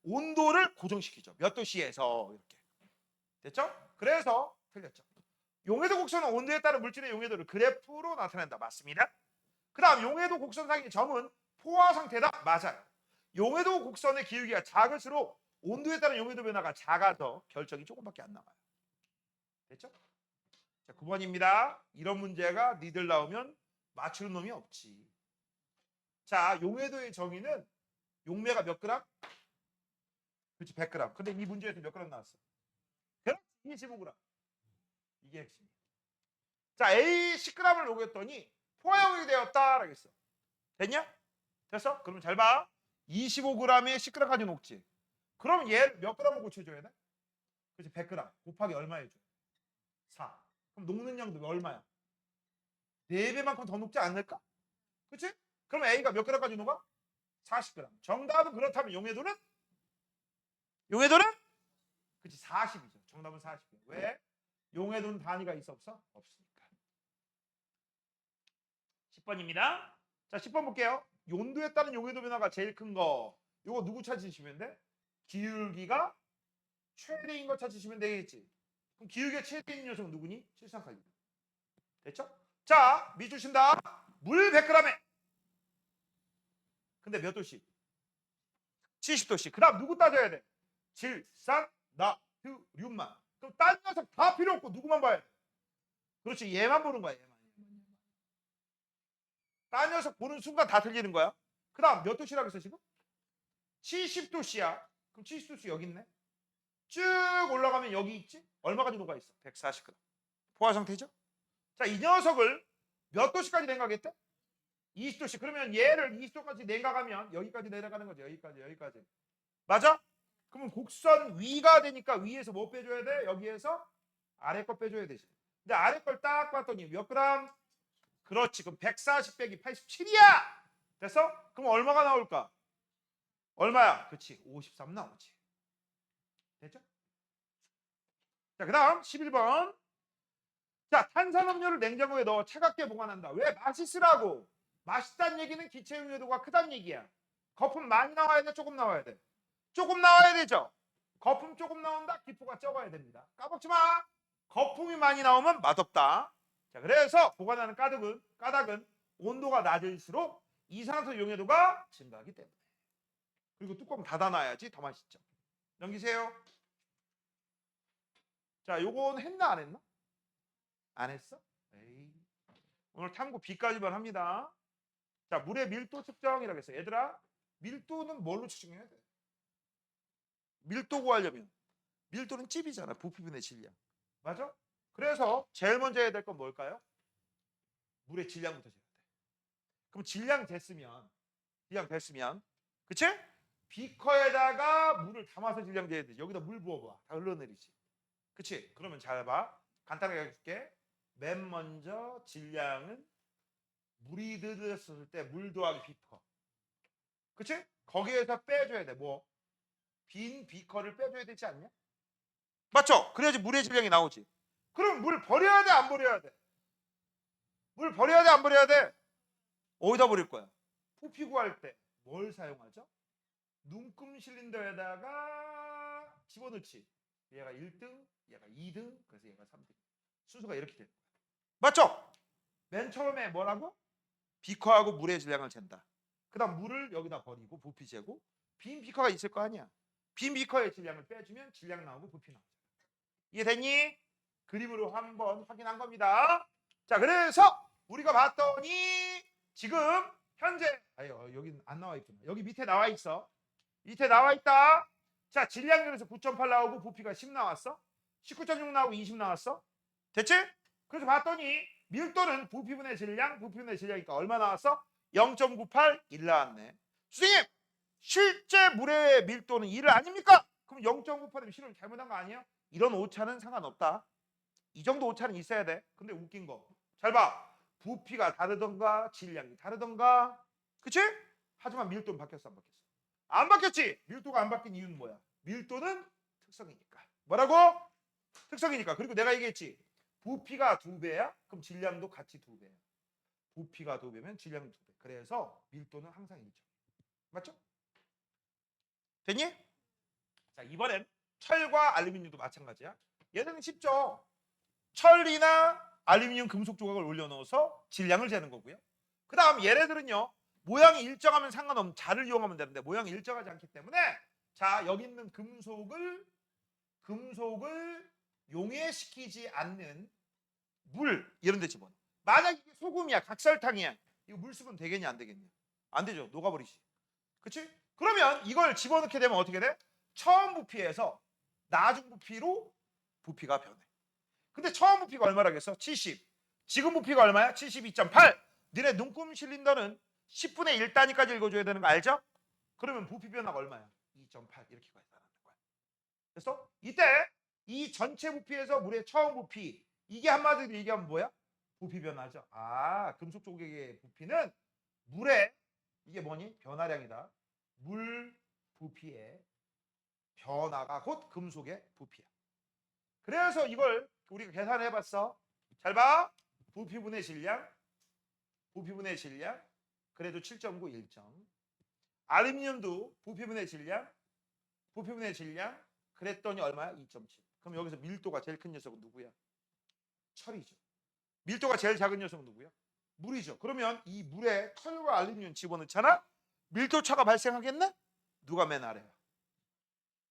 온도를 고정시키죠. 몇 도씨에서 이렇게. 됐죠? 그래서 틀렸죠. 용해도 곡선은 온도에 따른 물질의 용해도를 그래프로 나타낸다. 맞습니다. 그 다음 용해도 곡선상의 점은 포화 상태다. 맞아요. 용해도 곡선의 기울기가 작을수록 온도에 따른 용해도 변화가 작아서 결정이 조금밖에 안 나와요. 됐죠? 자, 9번입니다. 이런 문제가 니들 나오면 맞추는 놈이 없지. 자, 용해도의 정의는 용매가 몇 그램? 그렇지, 100g. 근데 이 문제에서 몇 그램 나왔어? 그렇지, 25g. 이게 핵심이야. 자, A 10g을 녹였더니 포화용이 되었다라고 했어. 됐냐? 됐어? 그러면 잘 봐. 25g에 10g까지 녹지. 그럼 얘 몇 g을 고쳐줘야 돼? 그렇지, 100g. 곱하기 얼마 해줘? 4. 그럼 녹는 양도 얼마야? 4배만큼 더 녹지 않을까? 그렇지? 그럼 A가 몇 g까지 녹아? 40g. 정답은 그렇다면 용해도는? 용해도는? 그렇지, 40이죠. 정답은 40이야. 왜? 용해도는 단위가 있어 없어? 없으니까. 10번입니다. 자, 10번 볼게요. 온도에 따른 용해도 변화가 제일 큰 거. 이거 누구 찾으시면 돼? 기울기가 최대인 거 찾으시면 되겠지. 그럼 기울기가 최대인 녀석은 누구니? 실상칼륨. 됐죠? 자, 미 주신다. 물 100g에. 근데 몇 도씩? 70도씩. 그 다음 누구 따져야 돼? 질산, 나트륨만. 그럼 딴 녀석 다 필요 없고 누구만 봐야 돼? 그렇지. 얘만 보는 거야. 얘만. 딴 녀석 보는 순간 다 틀리는 거야. 그 다음 몇 도씨라고 했어 지금? 70도씨야. 그럼 70도씨 여기 있네. 쭉 올라가면 여기 있지? 얼마까지 녹아 있어? 140g. 포화 상태죠? 자, 이 녀석을 몇 도씨까지 냉각했대? 20도씨. 그러면 얘를 20도까지 냉각하면 여기까지 내려가는 거죠. 여기까지. 맞아? 그러면 곡선 위가 되니까 위에서 뭐 빼줘야 돼? 여기에서 아래 거 빼줘야 되지. 근데 아래 걸 딱 봤더니 몇 그램? 그렇지. 그럼 140 빼기 87이야. 됐어? 그럼 얼마가 나올까? 얼마야? 그렇지. 53 나오지. 됐죠? 자, 그 다음 11번. 자, 탄산음료를 냉장고에 넣어 차갑게 보관한다. 왜? 맛있으라고. 맛있다는 얘기는 기체 용해도가 크다는 얘기야. 거품 많이 나와야 돼? 조금 나와야 돼? 조금 나와야 되죠? 거품 조금 나온다? 기포가 적어야 됩니다. 까먹지 마. 거품이 많이 나오면 맛없다. 자, 그래서 보관하는 까닭은 온도가 낮을수록 이산화탄소 용해도가 증가하기 때문에. 그리고 뚜껑 닫아놔야지 더 맛있죠. 넘기세요. 자, 요건 했나 안 했나? 안 했어? 에이. 오늘 탐구 B까지만 합니다. 자, 물의 밀도 측정이라고 했어요. 얘들아, 밀도는 뭘로 측정해야 돼? 밀도 구하려면 밀도는 찝이잖아. 부피분의 질량. 맞아? 그래서 제일 먼저 해야 될 건 뭘까요? 물의 질량부터 재야 돼. 그럼 질량 됐으면 그치? 비커에다가 물을 담아서 질량 재야 돼. 여기다 물 부어봐. 다 흘러내리지. 그치? 그러면 잘 봐. 간단하게 해줄게. 맨 먼저 질량은 물이 들었을 때 물 더하기 비커. 그치? 거기에서 빼줘야 돼. 뭐? 빈 비커를 빼줘야 되지 않냐? 맞죠? 그래야지 물의 질량이 나오지. 그럼 물 버려야 돼? 안 버려야 돼? 물 버려야 돼? 안 버려야 돼? 어디다 버릴 거야? 부피 구할 때 뭘 사용하죠? 눈금 실린더에다가 집어넣지. 얘가 1등, 얘가 2등, 그래서 얘가 3등. 순서가 이렇게 되는 거야. 맞죠? 맨 처음에 뭐라고? 비커하고 물의 질량을 잰다. 그 다음 물을 여기다 버리고 부피 재고 빈 비커가 있을 거 아니야. 빈 비커의 질량을 빼주면 질량 나오고 부피 나오잖아. 이해됐니? 그림으로 한번 확인한 겁니다. 자, 그래서 우리가 봤더니 지금 현재 여기 안 나와 있구나. 여기 밑에 나와 있어. 밑에 나와 있다. 자, 질량률에서 9.8 나오고 부피가 10 나왔어. 19.6 나오고 20 나왔어. 됐지? 그래서 봤더니 밀도는 부피분의 질량이니까 얼마 나왔어? 0.98 1 나왔네. 선생님, 실제 물의 밀도는 1 아닙니까? 그럼 0.98이면 실험 잘못한 거 아니에요? 이런 오차는 상관없다. 이 정도 오차는 있어야 돼. 근데 웃긴 거. 잘 봐. 부피가 다르던가 질량이 다르던가. 그치? 하지만 밀도는 바뀌었어 안 바뀌었어? 안 바뀌었지? 밀도가 안 바뀐 이유는 뭐야? 밀도는 특성이니까. 뭐라고? 특성이니까. 그리고 내가 얘기했지. 부피가 2배야? 그럼 질량도 같이 2배야. 부피가 2배면 질량도 2배. 그래서 밀도는 항상 일정. 맞죠? 됐니? 자, 이번엔 철과 알루미늄도 마찬가지야. 얘는 쉽죠. 철이나 알루미늄 금속 조각을 올려넣어서 질량을 재는 거고요. 그 다음 얘네들은요. 모양이 일정하면 상관없는 자를 이용하면 되는데 모양이 일정하지 않기 때문에 자, 여기 있는 금속을 용해시키지 않는 물 이런 데 집어넣어. 만약 이게 소금이야, 각설탕이야. 이거 물 쓰면 되겠냐 안 되겠냐? 안 되죠. 녹아버리지. 그치? 그러면 이걸 집어넣게 되면 어떻게 돼? 처음 부피에서 나중 부피로 부피가 변해. 근데 처음 부피가 얼마라겠어? 70. 지금 부피가 얼마야? 72.8. 너네 눈금 실린더는 10분의 1 단위까지 읽어줘야 되는 거 알죠? 그러면 부피 변화가 얼마야? 2.8 이렇게 가야 되는 거야. 그래서 이때 이 전체 부피에서 물의 처음 부피 이게 한마디로 얘기하면 뭐야? 부피 변화죠. 아, 금속 조각의 부피는 물의 이게 뭐니? 변화량이다. 물 부피의 변화가 곧 금속의 부피야. 그래서 이걸 우리가 계산해 봤어. 잘 봐. 부피분의 질량. 부피분의 질량. 그래도 7.9 1점. 알루미늄도 부피분의 질량. 부피분의 질량. 그랬더니 얼마야? 2.7. 그럼 여기서 밀도가 제일 큰 녀석은 누구야? 철이죠. 밀도가 제일 작은 녀석은 누구야? 물이죠. 그러면 이 물에 철과 알루미늄 집어넣잖아? 밀도차가 발생하겠네? 누가 맨 아래야?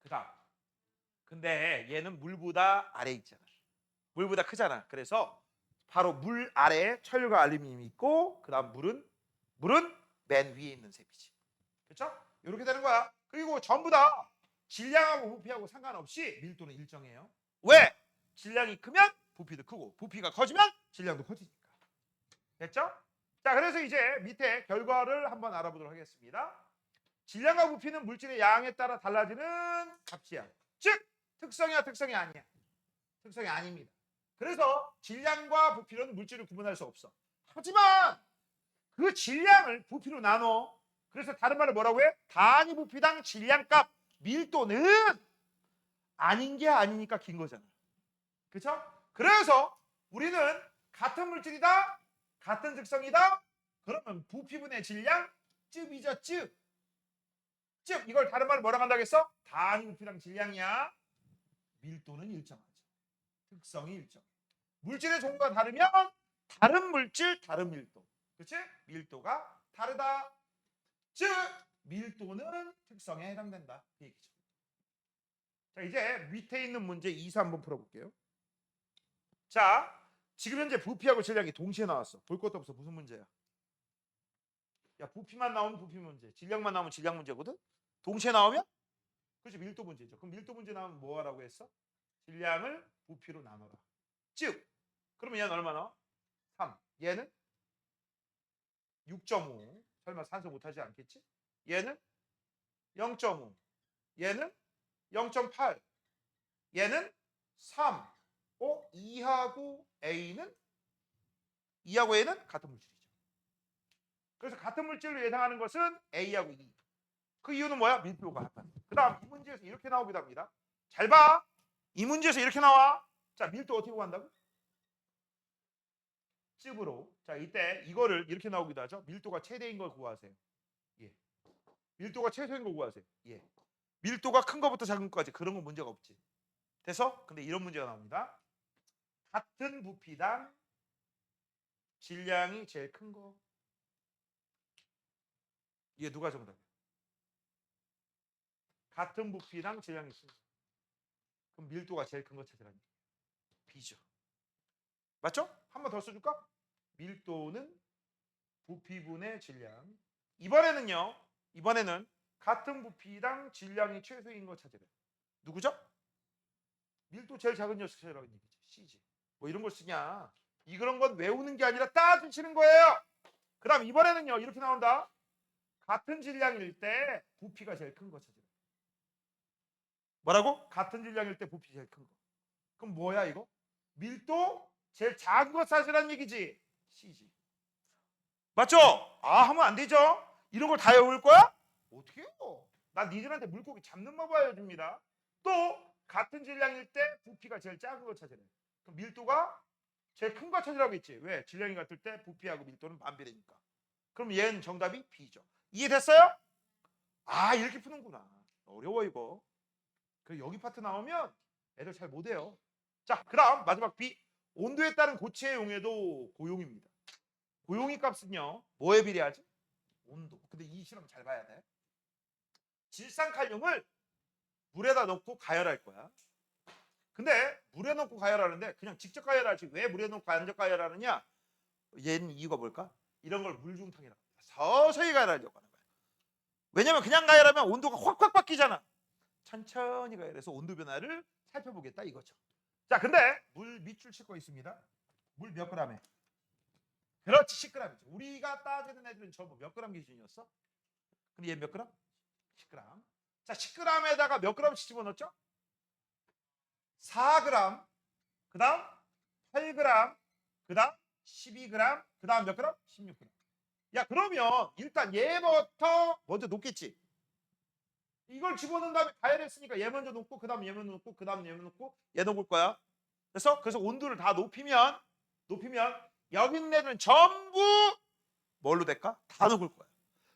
그다음. 근데 얘는 물보다 아래에 있잖아. 물보다 크잖아. 그래서 바로 물 아래에 철과 알루미늄이 있고 그다음 물은 맨 위에 있는 셈이지. 그렇죠? 이렇게 되는 거야. 그리고 전부 다 질량하고 부피하고 상관없이 밀도는 일정해요. 왜? 질량이 크면 부피도 크고 부피가 커지면 질량도 커지니까. 됐죠? 자, 그래서 이제 밑에 결과를 한번 알아보도록 하겠습니다. 질량과 부피는 물질의 양에 따라 달라지는 값이야. 즉 특성이야, 특성이 아니야. 특성이 아닙니다. 그래서 질량과 부피로는 물질을 구분할 수 없어. 하지만 그 질량을 부피로 나눠. 그래서 다른 말로 뭐라고 해? 단위 부피당 질량값 밀도는 아닌 게 아니니까 긴 거잖아. 그렇죠? 그래서 우리는 같은 물질이다, 같은 특성이다. 그러면 부피분의 질량 쯤이죠, 쯤. 즉 이걸 다른 말로 뭐라고 한다겠어? 단위 부피당 질량이야. 밀도는 일정하죠. 특성이 일정. 물질의 종류가 다르면 다른 물질, 다른 밀도. 그렇지? 밀도가 다르다. 즉 밀도는 특성에 해당된다. 그 얘기죠. 자, 이제 밑에 있는 문제 2, 3 한번 풀어볼게요. 자, 지금 현재 부피하고 질량이 동시에 나왔어. 볼 것도 없어. 무슨 문제야? 야, 부피만 나오면 부피 문제, 질량만 나오면 질량 문제거든. 동시에 나오면 그렇지, 밀도 문제죠. 그럼 밀도 문제 나오면 뭐 하라고 했어? 질량을 부피로 나눠라. 즉 그러면 얘는 얼마나? 3. 얘는 6.5. 설마 산수 못하지 않겠지? 얘는 0.5. 얘는 0.8. 얘는 3. 2하고 A는 같은 물질이죠. 그래서 같은 물질로 예상하는 것은 A하고 E. 그 이유는 뭐야? 밀도가 같다. 그 다음 이 문제에서 이렇게 나오기도 합니다. 잘 봐. 이 문제에서 이렇게 나와. 자, 밀도 어떻게 구한다고? 찝으로. 자, 이때 이거를 이렇게 나오기도 하죠. 밀도가 최대인 걸 구하세요. 예. 밀도가 최소인 걸 구하세요. 예. 밀도가 큰 거부터 작은 거까지 그런 건 문제가 없지. 돼서 근데 이런 문제가 나옵니다. 같은 부피당 질량이 제일 큰 거. 이게 누가 정답이야? 같은 부피당 질량이 큰 거. 그럼 밀도가 제일 큰 거 찾으라니. B죠. 맞죠? 한 번 더 써줄까? 밀도는 부피분의 질량. 이번에는 같은 부피당 질량이 최소인 거 찾으래. 누구죠? 밀도 제일 작은 녀석 찾으라는 얘기지. C지. 뭐 이런 걸 쓰냐? 그런 건 외우는 게 아니라 따지시는 거예요. 그 다음 이번에는요. 이렇게 나온다. 같은 질량일 때 부피가 제일 큰 거 찾으래. 뭐라고? 같은 질량일 때 부피 제일 큰 거. 그럼 뭐야 이거? 밀도 제일 작은 거 찾으라는 얘기지. C지. 맞죠? 아, 하면 안 되죠? 이런 걸 다 외울 거야? 어떻게 해요? 난 니들한테 물고기 잡는 법 알려줍니다. 또 같은 질량일 때 부피가 제일 작은 거 찾으래. 그럼 밀도가 제일 큰 거 찾으라고 했지. 왜? 질량이 같을 때 부피하고 밀도는 반비례니까. 그럼 얘는 정답이 B죠. 이해됐어요? 아, 이렇게 푸는구나. 어려워 이거. 그 여기 파트 나오면 애들 잘 못해요. 자, 그 다음 마지막 B. 온도에 따른 고체의 용해도 고용입니다. 고용의 값은요. 뭐에 비례하지? 온도. 근데 이 실험 잘 봐야 돼. 질산칼륨을 물에다 넣고 가열할 거야. 근데 물에 넣고 가열하는데 그냥 직접 가열하지. 왜 물에 넣고 간접 가열하느냐? 얘는 이유가 뭘까? 이런 걸 물중탕이라고 합니다. 서서히 가열하려고 하는 거야. 왜냐면 그냥 가열하면 온도가 확확 바뀌잖아. 천천히 가열해서 온도 변화를 살펴보겠다 이거죠. 자, 근데 물 밑줄 칠 거 있습니다. 물 몇 그램에? 그렇지, 10g이죠. 우리가 따지는 애들은 전부 몇 그램 기준이었어? 근데 얘 몇 그램? 10g. 자, 10g에다가 몇 그램씩 집어넣었죠? 4g, 그 다음 8g, 그 다음 12g, 그 다음 몇 그램? 16g. 야, 그러면 일단 얘부터 먼저 놓겠지. 이걸 집어넣은 다음에 가열했으니까 얘 먼저 놓고, 그 다음 얘 먼저 놓고, 그 다음 얘 먼저 놓고, 얘 넣을 거야. 그래서 온도를 다 높이면 여기 있는 애들은 전부 뭘로 될까? 다 녹을 거야.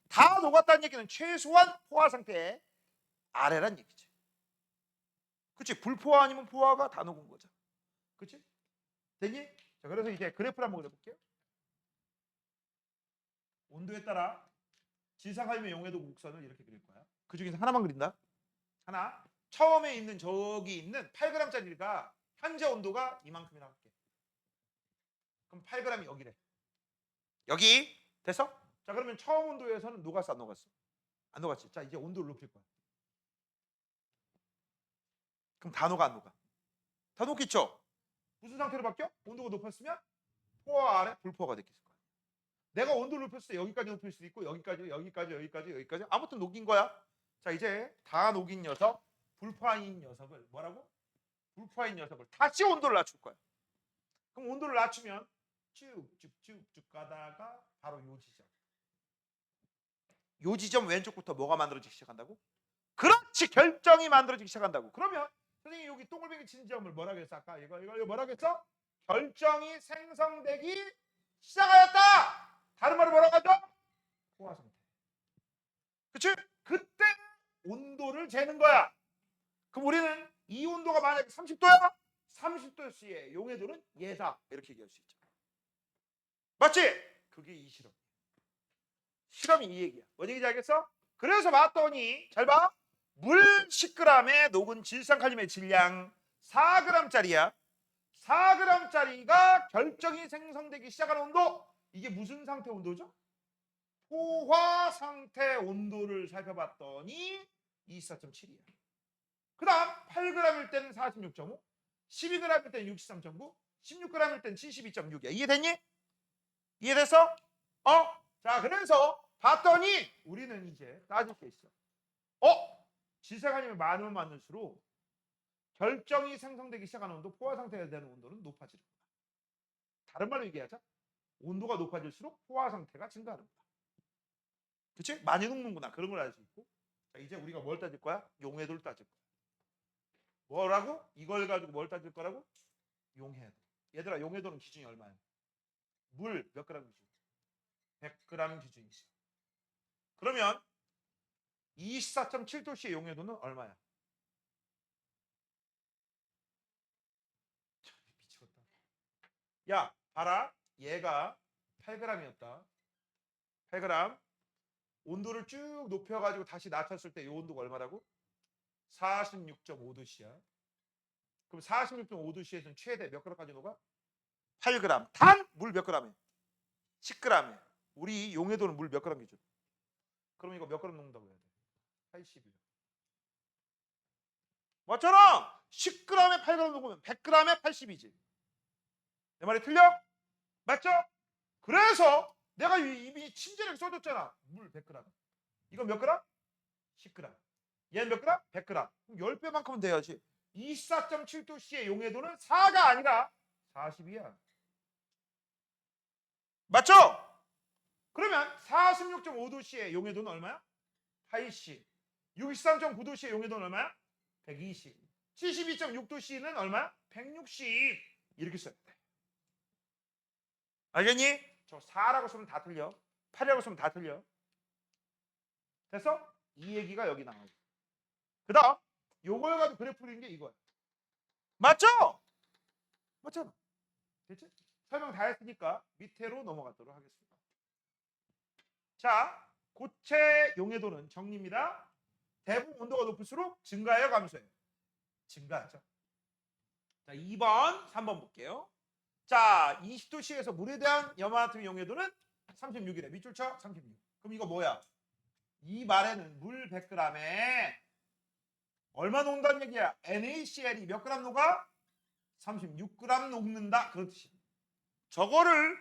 다 녹았다는 얘기는 최소한 포화 상태의 아래란 얘기지. 그치? 불포화 아니면 포화가 다 녹은 거죠. 그치? 되니? 자, 그래서 이제 그래프를 한번 그려볼게요. 온도에 따라 질산칼륨의 용해도 곡선을 이렇게 그릴 거야. 그 중에서 하나만 그린다. 하나. 처음에 있는 저기 있는 8g짜리가 현재 온도가 이만큼이라고 할게. 그럼 8g이 여기래. 여기. 됐어? 자, 그러면 처음 온도에서는 녹았어, 안 녹았어? 안 녹았지. 자, 이제 온도를 높일 거야. 그럼 다 녹아, 안 녹아? 다 녹겠죠? 무슨 상태로 바뀌어? 온도가 높았으면 포화 아래 불포화가 됐겠을 거야. 내가 온도를 높였을 때 여기까지 높일 수도 있고 여기까지 아무튼 녹인 거야. 자, 이제 다 녹인 녀석, 불포화인 녀석을 뭐라고? 불포화인 녀석을 다시 온도를 낮출 거야. 그럼 온도를 낮추면 쭉쭉쭉쭉 가다가 바로 요 지점 왼쪽부터 뭐가 만들어지기 시작한다고? 그렇지, 결정이 만들어지기 시작한다고. 그러면 선생님 여기 동글뱅이 친 지점을 뭐라고 했어? 아까 이거 뭐라고 했어? 결정이 생성되기 시작하였다. 다른 말로 뭐라고 하죠? 포화 상태. 그치? 그때 온도를 재는 거야. 그럼 우리는 이 온도가 만약에 30도야? 30도의 용해도는 예다. 이렇게 얘기할 수 있죠. 맞지? 그게 이 실험. 실험이 이 얘기야. 뭔 얘기인지 알겠어? 그래서 봤더니 잘 봐. 물 10g에 녹은 질산칼륨의 질량 4g짜리야. 4g짜리가 결정이 생성되기 시작하는 온도. 이게 무슨 상태 온도죠? 포화 상태 온도를 살펴봤더니 24.7이야. 그 다음 8g일 때는 46.5, 12g일 때는 63.9, 16g일 때는 72.6이야. 이해됐니? 이해됐어? 자, 그래서 봤더니 우리는 이제 따질 게 있어. 질산칼륨이 많으면 많을수록 결정이 생성되기 시작하는 온도, 포화 상태가 되는 온도는 높아지는 거야. 다른 말로 얘기하자. 온도가 높아질수록 포화 상태가 증가하는 거야. 그치? 많이 녹는구나. 그런 걸 알 수 있고. 자, 이제 우리가 뭘 따질 거야? 용해도를 따질 거야. 뭐라고? 이걸 가지고 뭘 따질 거라고? 용해도. 얘들아, 용해도는 기준이 얼마야? 물 몇 그램 기준? 100g 기준이 있어. 그러면 24.7도씨의 용해도는 얼마야? 미치겠다. 야, 봐라. 얘가 8g이었다. 8g. 온도를 쭉 높여가지고 다시 낮췄을 때 이 온도가 얼마라고? 46.5도씨야. 그럼 46.5도씨에서는 최대 몇 g까지 녹아? 8g. 단 물 몇 g에? 10g에. 우리 용해도는 물 몇 g 기준? 그럼 이거 몇 g 녹는다고 해야 돼? 80이요. 맞잖아. 10g에 8g 녹으면 100g에 80이지. 내 말이 틀려? 맞죠? 그래서 내가 이미 친절하게 써줬잖아. 물 100g. 이건 몇 g? 10g. 얘는 몇 g? 100g. 그럼 10배만큼은 돼야지. 24.7도씨의 용해도는 4가 아니라 40이야. 맞죠? 그러면 46.5도씨의 용해도는 얼마야? 80. 63.9도씨의 용해도는 얼마야? 120. 72.6도씨는 얼마야? 160. 이렇게 써야 돼. 알겠니? 저 4라고 쓰면 다 틀려. 8이라고 쓰면 다 틀려. 됐어? 이 얘기가 여기 나와요. 그 다음 요걸 가지고 그래프 그리는 게 이거야. 맞죠? 맞잖아. 됐지? 설명 다 했으니까 밑으로 넘어가도록 하겠습니다. 자, 고체 용해도는 정리입니다. 대부분 온도가 높을수록 증가해요, 감소해요? 증가하죠. 자, 2번, 3번 볼게요. 자, 20도씨에서 물에 대한 염화나트륨 용해도는 36이래. 밑줄 쳐? 36. 그럼 이거 뭐야? 이 말에는 물 100g에 얼마 녹는다는 얘기야? NaCl이 몇 g 녹아? 36g 녹는다. 그런 뜻이야. 저거를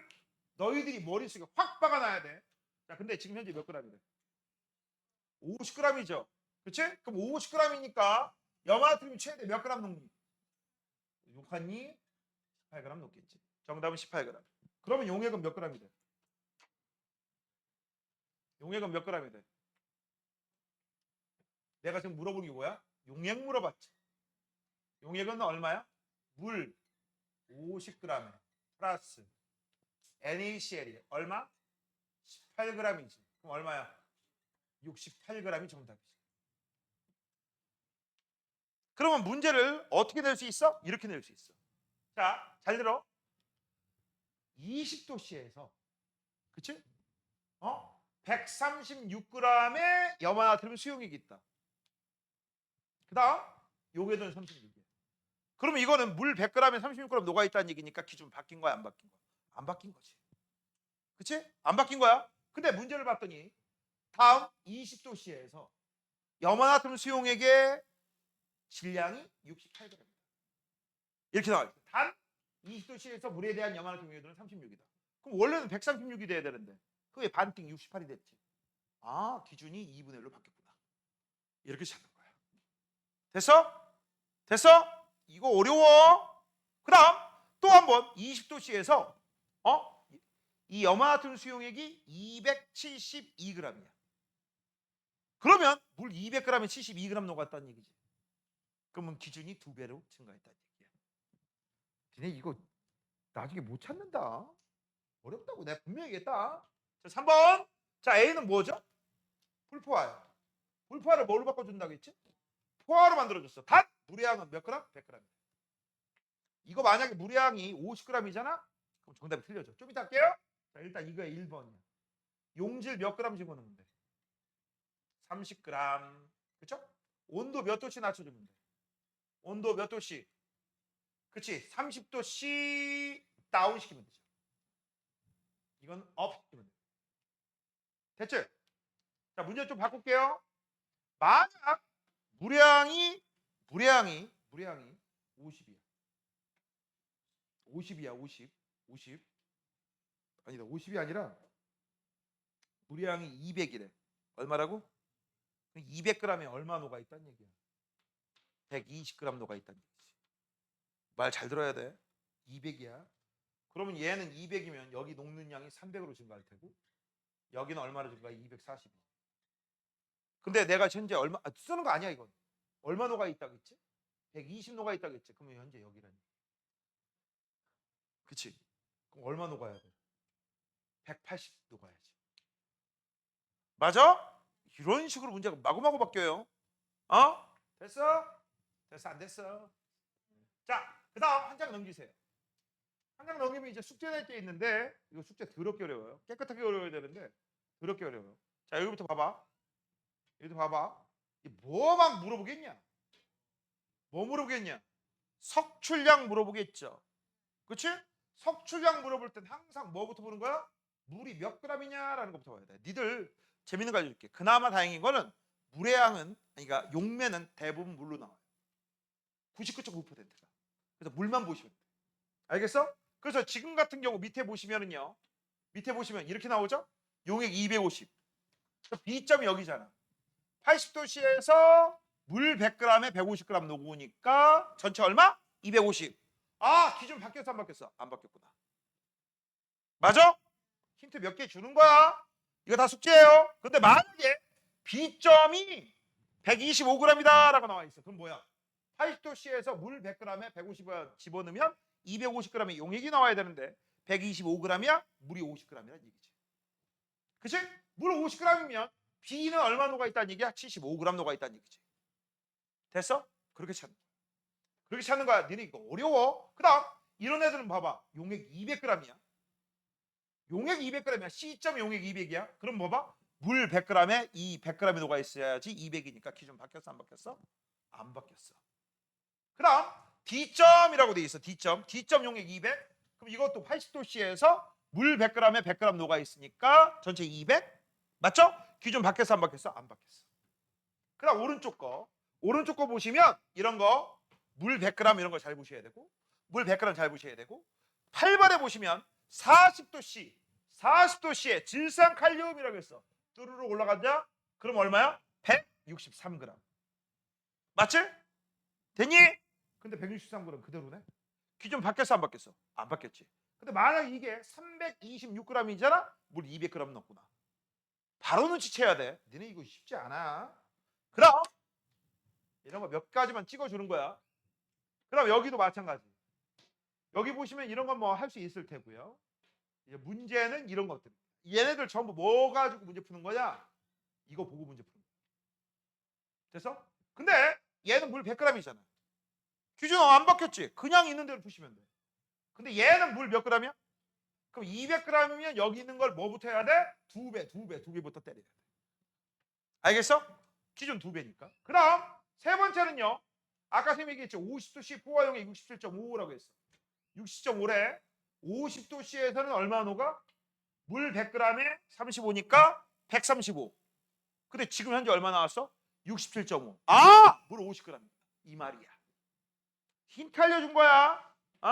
너희들이 머릿속에 확 박아놔야 돼. 자, 근데 지금 현재 몇 g이래? 50g이죠. 그치? 그럼 50g이니까 염화나트륨이 최대 몇 g 녹니? 욕하니? 18g 녹겠지. 정답은 18g. 그러면 용액은 몇 g이 돼? 용액은 몇 g이 돼? 내가 지금 물어보는 게 뭐야? 용액 물어봤지. 용액은 얼마야? 물 50g에 플러스 NaCl이 얼마? 18g이지. 그럼 얼마야? 68g이 정답이지. 그러면 문제를 어떻게 낼 수 있어? 이렇게 낼 수 있어. 자, 잘 들어. 20도씨에서 그치? 136g의 염화나트륨 수용액이 있다. 그 다음 요괴도는 36이야. 그러면 이거는 물 100g에 36g 녹아있다는 얘기니까 기준 바뀐 거야, 안 바뀐 거야? 안 바뀐 거지. 그치? 안 바뀐 거야. 근데 문제를 봤더니 다음 20도씨에서 염화나트륨 수용액의 질량이 68g이다. 이렇게 나와 있어. 단 20도씨에서 물에 대한 염화나트륨 용해도는 36이다. 그럼 원래는 136이 돼야 되는데 그게 반띵 68이 됐지. 아, 기준이 2분의 1로 바뀌었구나. 이렇게 찾는 거야. 됐어? 됐어? 이거 어려워. 그 다음 또 한 번 20도씨에서 이 염화나트륨 수용액이 272g이야. 그러면 물 200g에 72g 녹았다는 얘기지. 그러면 기준이 2배로 증가했다는 얘기야. 니네 이거 나중에 못 찾는다. 어렵다고 내가 분명히 얘기했다. 자, 3번. 자, A는 뭐죠? 불포화야. 불포화를 뭘로 바꿔준다고 했지? 포화로 만들어줬어. 단 물의 양은 몇 그램? 100g. 이거 만약에 물의 양이 50g이잖아? 그럼 정답이 틀려져. 좀 이따 할게요. 자, 일단 이거 1번이야. 용질 몇 그램 집어넣으면 돼? 30g. 그쵸? 온도 몇 도씩 낮춰주면 돼? 온도 몇 도씩? 그치? 30도씩 다운 시키면 되죠. 이건 업 시키면 돼. 됐지? 자, 문제 좀 바꿀게요. 만약 물량이 50이야. 50이야, 50. 50. 아니다, 50이 아니라 물량이 200이래. 얼마라고? 200g에 얼마 녹아 있다는 얘기야. 120g 녹아 있다는 얘기지. 말 잘 들어야 돼. 200이야. 그러면 얘는 200이면 여기 녹는 양이 300으로 증가할 테고 여기는 얼마로 증가해? 240. 근데 내가 현재 얼마 쓰는 거 아니야 이건. 얼마 녹아 있다겠지? 120 녹아 있다겠지. 그러면 현재 여기라니. 그치? 그럼 얼마 녹아야 돼? 180 녹아야지. 맞아? 이런 식으로 문제가 마구마구 바뀌어요. 됐어? 됐어 안 됐어? 자, 그 다음 한 장 넘기세요. 한 장 넘기면 이제 숙제 낼 게 있는데 이거 숙제 더럽게 어려워요. 깨끗하게 어려워야 되는데 더럽게 어려워요. 자, 여기부터 봐봐. 여기도 봐봐. 뭐 막 물어보겠냐? 뭐 물어보겠냐? 석출량 물어보겠죠. 그치? 석출량 물어볼 땐 항상 뭐부터 보는 거야? 물이 몇 g이냐라는 것부터 봐야 돼. 니들 재밌는 거 알려줄게. 그나마 다행인 거는 물의 양은, 그러니까 용매는 대부분 물로 나와요. 99.9%가. 그래서 물만 보시면 돼. 알겠어? 그래서 지금 같은 경우 밑에 보시면은요. 밑에 보시면 이렇게 나오죠? 용액 250. B점이 여기잖아. 80도씨에서 물 100g에 150g 녹으니까 전체 얼마? 250. 아, 기준 바뀌었어 안 바뀌었어? 안 바뀌었구나. 맞아? 힌트 몇 개 주는 거야. 이거 다 숙제예요. 근데 만약에 B점이 125g이다 라고 나와 있어. 그럼 뭐야? 80도씨에서 물 100g에 150g 집어넣으면 250g의 용액이 나와야 되는데 125g이야? 물이 50g이라는 얘기지. 그치? 물 50g이면 B는 얼마 녹아 있다는 얘기야? 75g 녹아 있다는 얘기지. 됐어? 그렇게 찾는 거야. 그렇게 찾는 거야. 니네 이거 어려워. 그 다음 이런 애들은 봐봐. 용액 200g이야. 용액 200g이야. C점 용액 200이야. 그럼 뭐 봐? 물 100g에 이 100g이 녹아 있어야지 200이니까 기준 바뀌었어 안 바뀌었어? 안 바뀌었어. 그 다음 D점이라고 돼 있어. D점 용액 200. 그럼 이것도 80도씨에서 물 100g에 100g 녹아 있으니까 전체 200. 맞죠? 기준 바뀌었어 안 바뀌었어? 안 바뀌었어. 그 다음 오른쪽 거 보시면 이런 거 물 100g 이런 거 잘 보셔야 되고 물 100g 잘 보셔야 되고 8번에 보시면 40도씨에 질산칼륨이라고 했어. 뚜루룩 올라간다? 그럼 얼마야? 163g. 맞지? 됐니? 근데 163g 그대로네. 기준 바뀌었어 안 바뀌었어? 안 바뀌었지. 근데 만약 이게 326g이잖아? 물 200g 넣었구나. 바로 눈치채야 돼. 니네 이거 쉽지 않아. 그럼 이런 거 몇 가지만 찍어주는 거야. 그럼 여기도 마찬가지. 여기 보시면 이런 건 뭐 할 수 있을 테고요. 이제 문제는 이런 것들. 얘네들 전부 뭐 가지고 문제 푸는 거냐? 이거 보고 문제 푸는 거야. 됐어? 근데 얘는 물 100g이잖아. 규준 안 바뀌었지? 그냥 있는 대로 푸시면 돼. 근데 얘는 물 몇 g이야? 그럼 200g이면 여기 있는 걸 뭐부터 해야 돼? 2배부터 때려야 돼. 알겠어? 기준 2배니까. 그럼 세 번째는요. 아까 선생님이 얘기했죠. 50도씨 포화용액 67.55라고 했어. 60.5래. 50도씨에서는 얼마 녹아? 물 100g에 35니까 135. 근데 지금 현재 얼마 나왔어? 67.5. 아! 물 50g. 이 말이야. 힌트 알려준 거야. 어?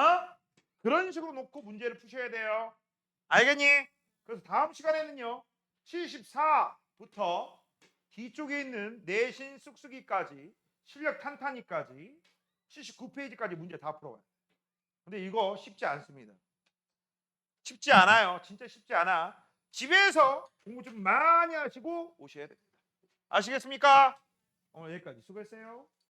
그런 식으로 놓고 문제를 푸셔야 돼요. 알겠니? 그래서 다음 시간에는요. 74부터 뒤쪽에 있는 내신 쑥쑥이까지 실력 탄탄이까지 79페이지까지 문제 다 풀어봐요. 근데 이거 쉽지 않습니다. 쉽지 않아요. 진짜 쉽지 않아. 집에서 공부 좀 많이 하시고 오셔야 됩니다. 아시겠습니까? 오늘 여기까지 수고했어요.